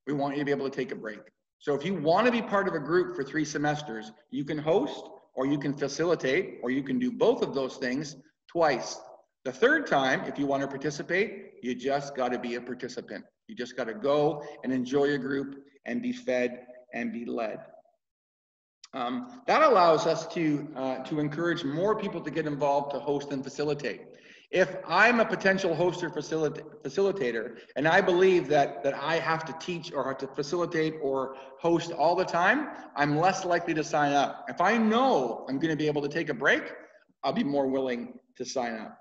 B: We want you to be able to take a break. So if you want to be part of a group for 3 semesters, you can host, or you can facilitate, or you can do both of those things twice. The 3rd time, if you want to participate, you just got to be a participant. You just got to go and enjoy a group and be fed and be led. That allows us to encourage more people to get involved to host and facilitate. If I'm a potential host or facilitator, and I believe that I have to teach or have to facilitate or host all the time, I'm less likely to sign up. If I know I'm going to be able to take a break, I'll be more willing to sign up.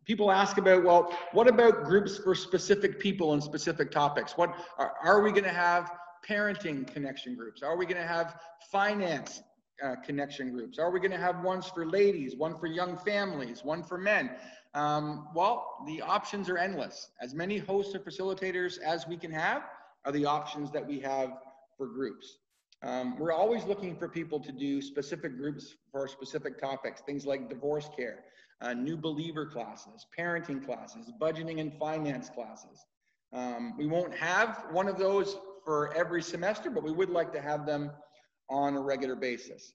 B: People ask about, well, what about groups for specific people and specific topics? What are we going to have parenting connection groups? Are we going to have finance connection groups? Are we going to have ones for ladies, one for young families, one for men? Well, the options are endless. As many hosts or facilitators as we can have are the options that we have for groups. We're always looking for people to do specific groups for specific topics, things like divorce care, new believer classes, parenting classes, budgeting and finance classes. We won't have one of those for every semester, but we would like to have them on a regular basis.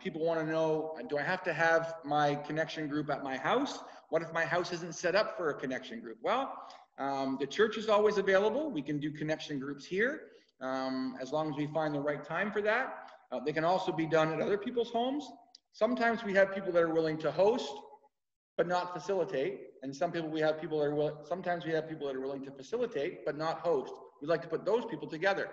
B: People want to know, do I have to have my connection group at my house? What if my house isn't set up for a connection group? Well, the church is always available. We can do connection groups here. as long as we find the right time for that. They can also be done at other people's homes. Sometimes we have people that are willing to host, but not facilitate. And sometimes we have people that are willing to facilitate, but not host. We'd like to put those people together.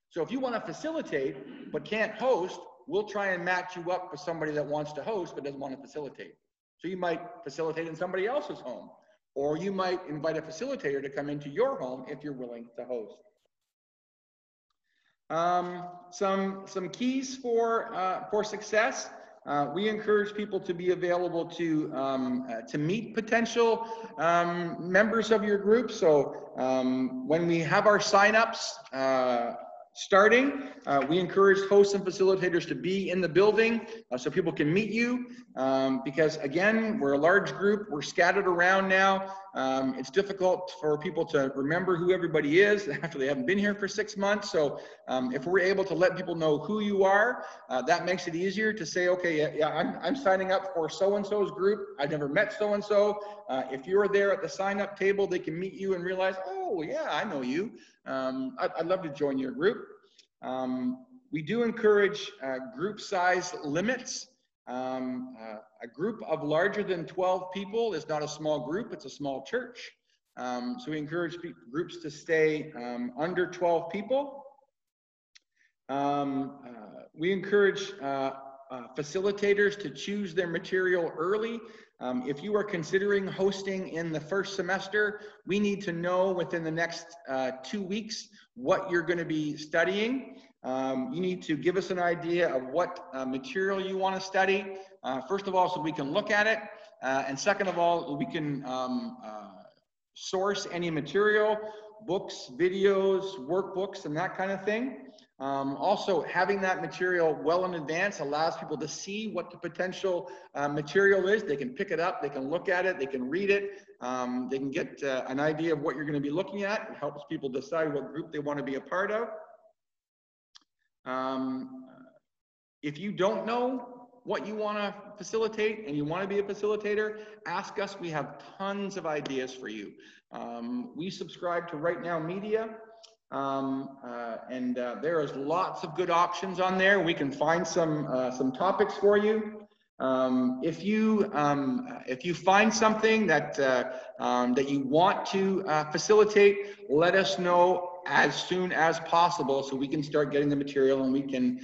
B: So if you want to facilitate, but can't host, we'll try and match you up with somebody that wants to host, but doesn't want to facilitate. So you might facilitate in somebody else's home, or you might invite a facilitator to come into your home if you're willing to host. Some keys for success. We encourage people to be available to meet potential members of your group. So when we have our sign-ups starting, we encourage hosts and facilitators to be in the building so people can meet you, because again, we're a large group, we're scattered around now. It's difficult for people to remember who everybody is after they haven't been here for 6 months. So if we're able to let people know who you are, that makes it easier to say, okay, yeah, I'm signing up for so-and-so's group. I've never met so-and-so. If you're there at the sign-up table, they can meet you and realize, oh yeah, I know you. I'd love to join your group. We do encourage group size limits. A group of larger than 12 people is not a small group, it's a small church. So we encourage groups to stay under 12 people. We encourage facilitators to choose their material early. If you are considering hosting in the first semester, we need to know within the next 2 weeks what you're going to be studying. You need to give us an idea of what material you want to study. First of all, so we can look at it. And second of all, we can source any material, books, videos, workbooks, and that kind of thing. Also, having that material well in advance allows people to see what the potential material is. They can pick it up, they can look at it, they can read it, they can get an idea of what you're going to be looking at. It helps people decide what group they want to be a part of. If you don't know what you want to facilitate and you want to be a facilitator, ask us. We have tons of ideas for you. We subscribe to Right Now Media. There is lots of good options on there. We can find some topics for you. If you find something that that you want to facilitate, let us know as soon as possible so we can start getting the material and we can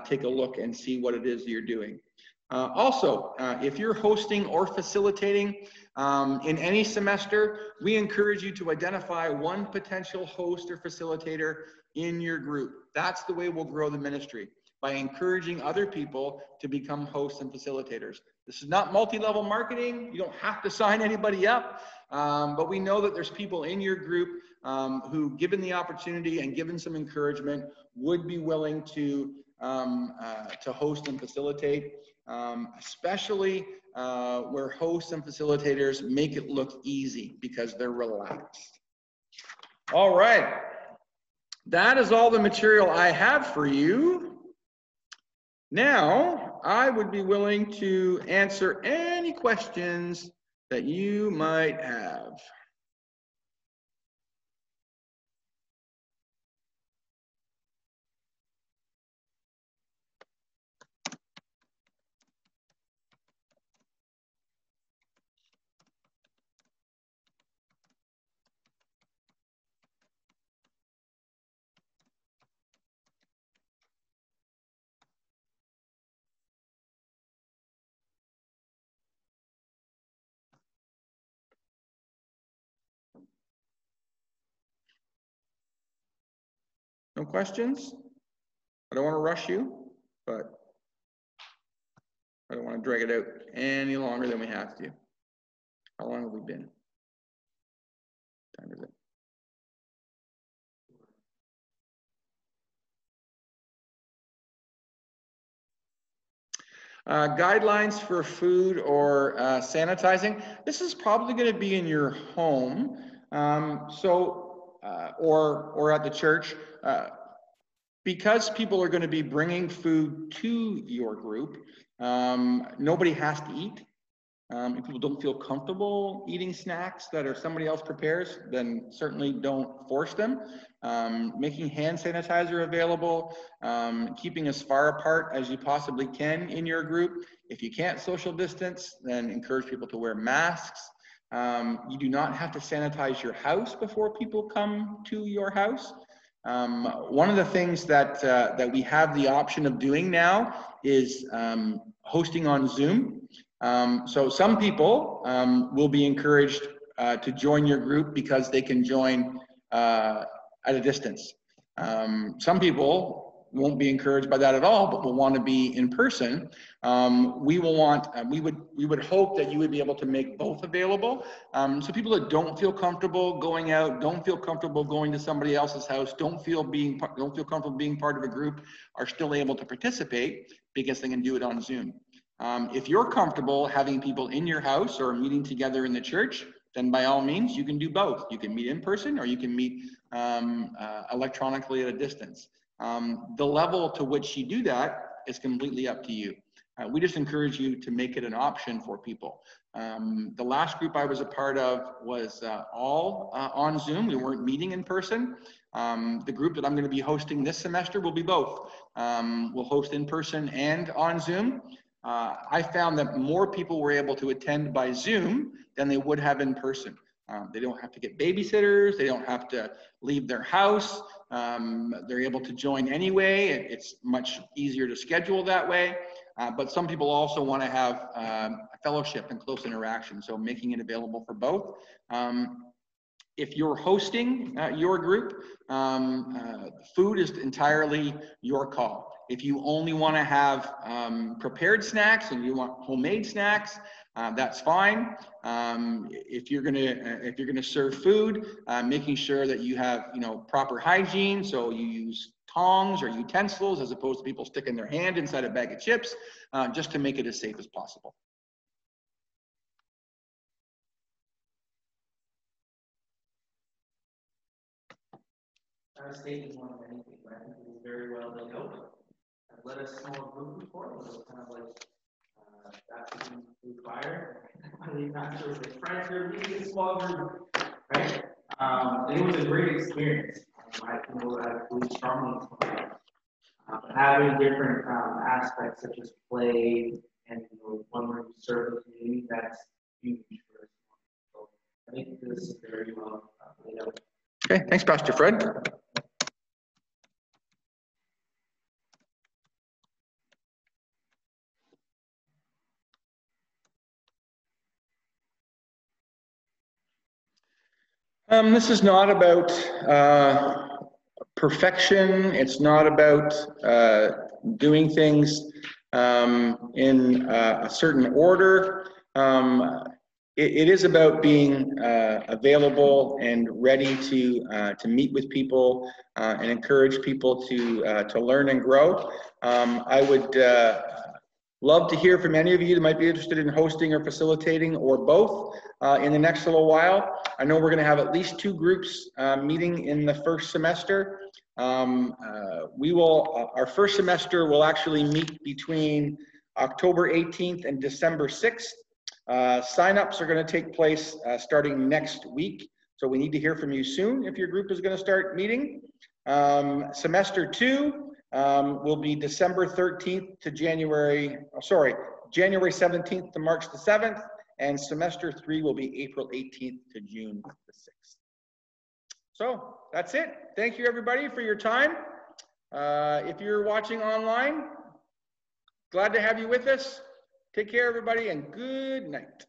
B: take a look and see what it is you're doing. Also, if you're hosting or facilitating in any semester, we encourage you to identify one potential host or facilitator in your group. That's the way we'll grow the ministry, by encouraging other people to become hosts and facilitators. This is not multi-level marketing. You don't have to sign anybody up, but we know that there's people in your group who, given the opportunity and given some encouragement, would be willing to host and facilitate, especially where hosts and facilitators make it look easy because they're relaxed. All right, that is all the material I have for you. Now, I would be willing to answer any questions that you might have. No questions? I don't want to rush you, but I don't want to drag it out any longer than we have to. How long have we been? What time is it? Guidelines for food or sanitizing. This is probably going to be in your home, or at the church. Because people are going to be bringing food to your group, nobody has to eat. If people don't feel comfortable eating snacks that are somebody else prepares, then certainly don't force them. Making hand sanitizer available, keeping as far apart as you possibly can in your group. If you can't social distance, then encourage people to wear masks. You do not have to sanitize your house before people come to your house. One of the things that we have the option of doing now is hosting on Zoom. So some people will be encouraged to join your group because they can join at a distance. Some people won't be encouraged by that at all, but will want to be in person. We would hope that you would be able to make both available. So people that don't feel comfortable going out, don't feel comfortable going to somebody else's house, don't feel comfortable being part of a group, are still able to participate because they can do it on Zoom. If you're comfortable having people in your house or meeting together in the church, then by all means, you can do both. You can meet in person or you can meet electronically at a distance. The level to which you do that is completely up to you. We just encourage you to make it an option for people. The last group I was a part of was all on Zoom. We weren't meeting in person. The group that I'm going to be hosting this semester will be both. We'll host in person and on Zoom. I found that more people were able to attend by Zoom than they would have in person. They don't have to get babysitters. They don't have to leave their house. They're able to join anyway. It's much easier to schedule that way. But some people also want to have a fellowship and close interaction, so making it available for both. If you're hosting your group, food is entirely your call. If you only want to have prepared snacks and you want homemade snacks, that's fine. If you're gonna serve food, making sure that you have proper hygiene, so you use tongs or utensils as opposed to people sticking their hand inside a bag of chips, just to make it as safe as possible.
D: Our state is one of many things. I think it was very well laid out. I've led a small group before, it was kind of like baptism through fire. I mean, not sure if friends are leading a small group, right? And it was a great experience. I believe strongly having different aspects such as play and one where you serve the community, that's huge for us. So I think this is very well laid out.
B: Okay, thanks, Pastor Fred. This is not about perfection. It's not about doing things in a certain order. It is about being available and ready to meet with people and encourage people to learn and grow. I would love to hear from any of you that might be interested in hosting or facilitating or both in the next little while. I know we're going to have at least 2 groups meeting in the first semester. Our first semester will actually meet between October 18th and December 6th. Sign-ups are going to take place starting next week, so we need to hear from you soon if your group is going to start meeting. Semester 2 will be December 13th to January 17th to March the 7th, and semester 3 will be April 18th to June the 6th. So that's it. Thank you everybody for your time. If you're watching online, glad to have you with us. Take care everybody and good night.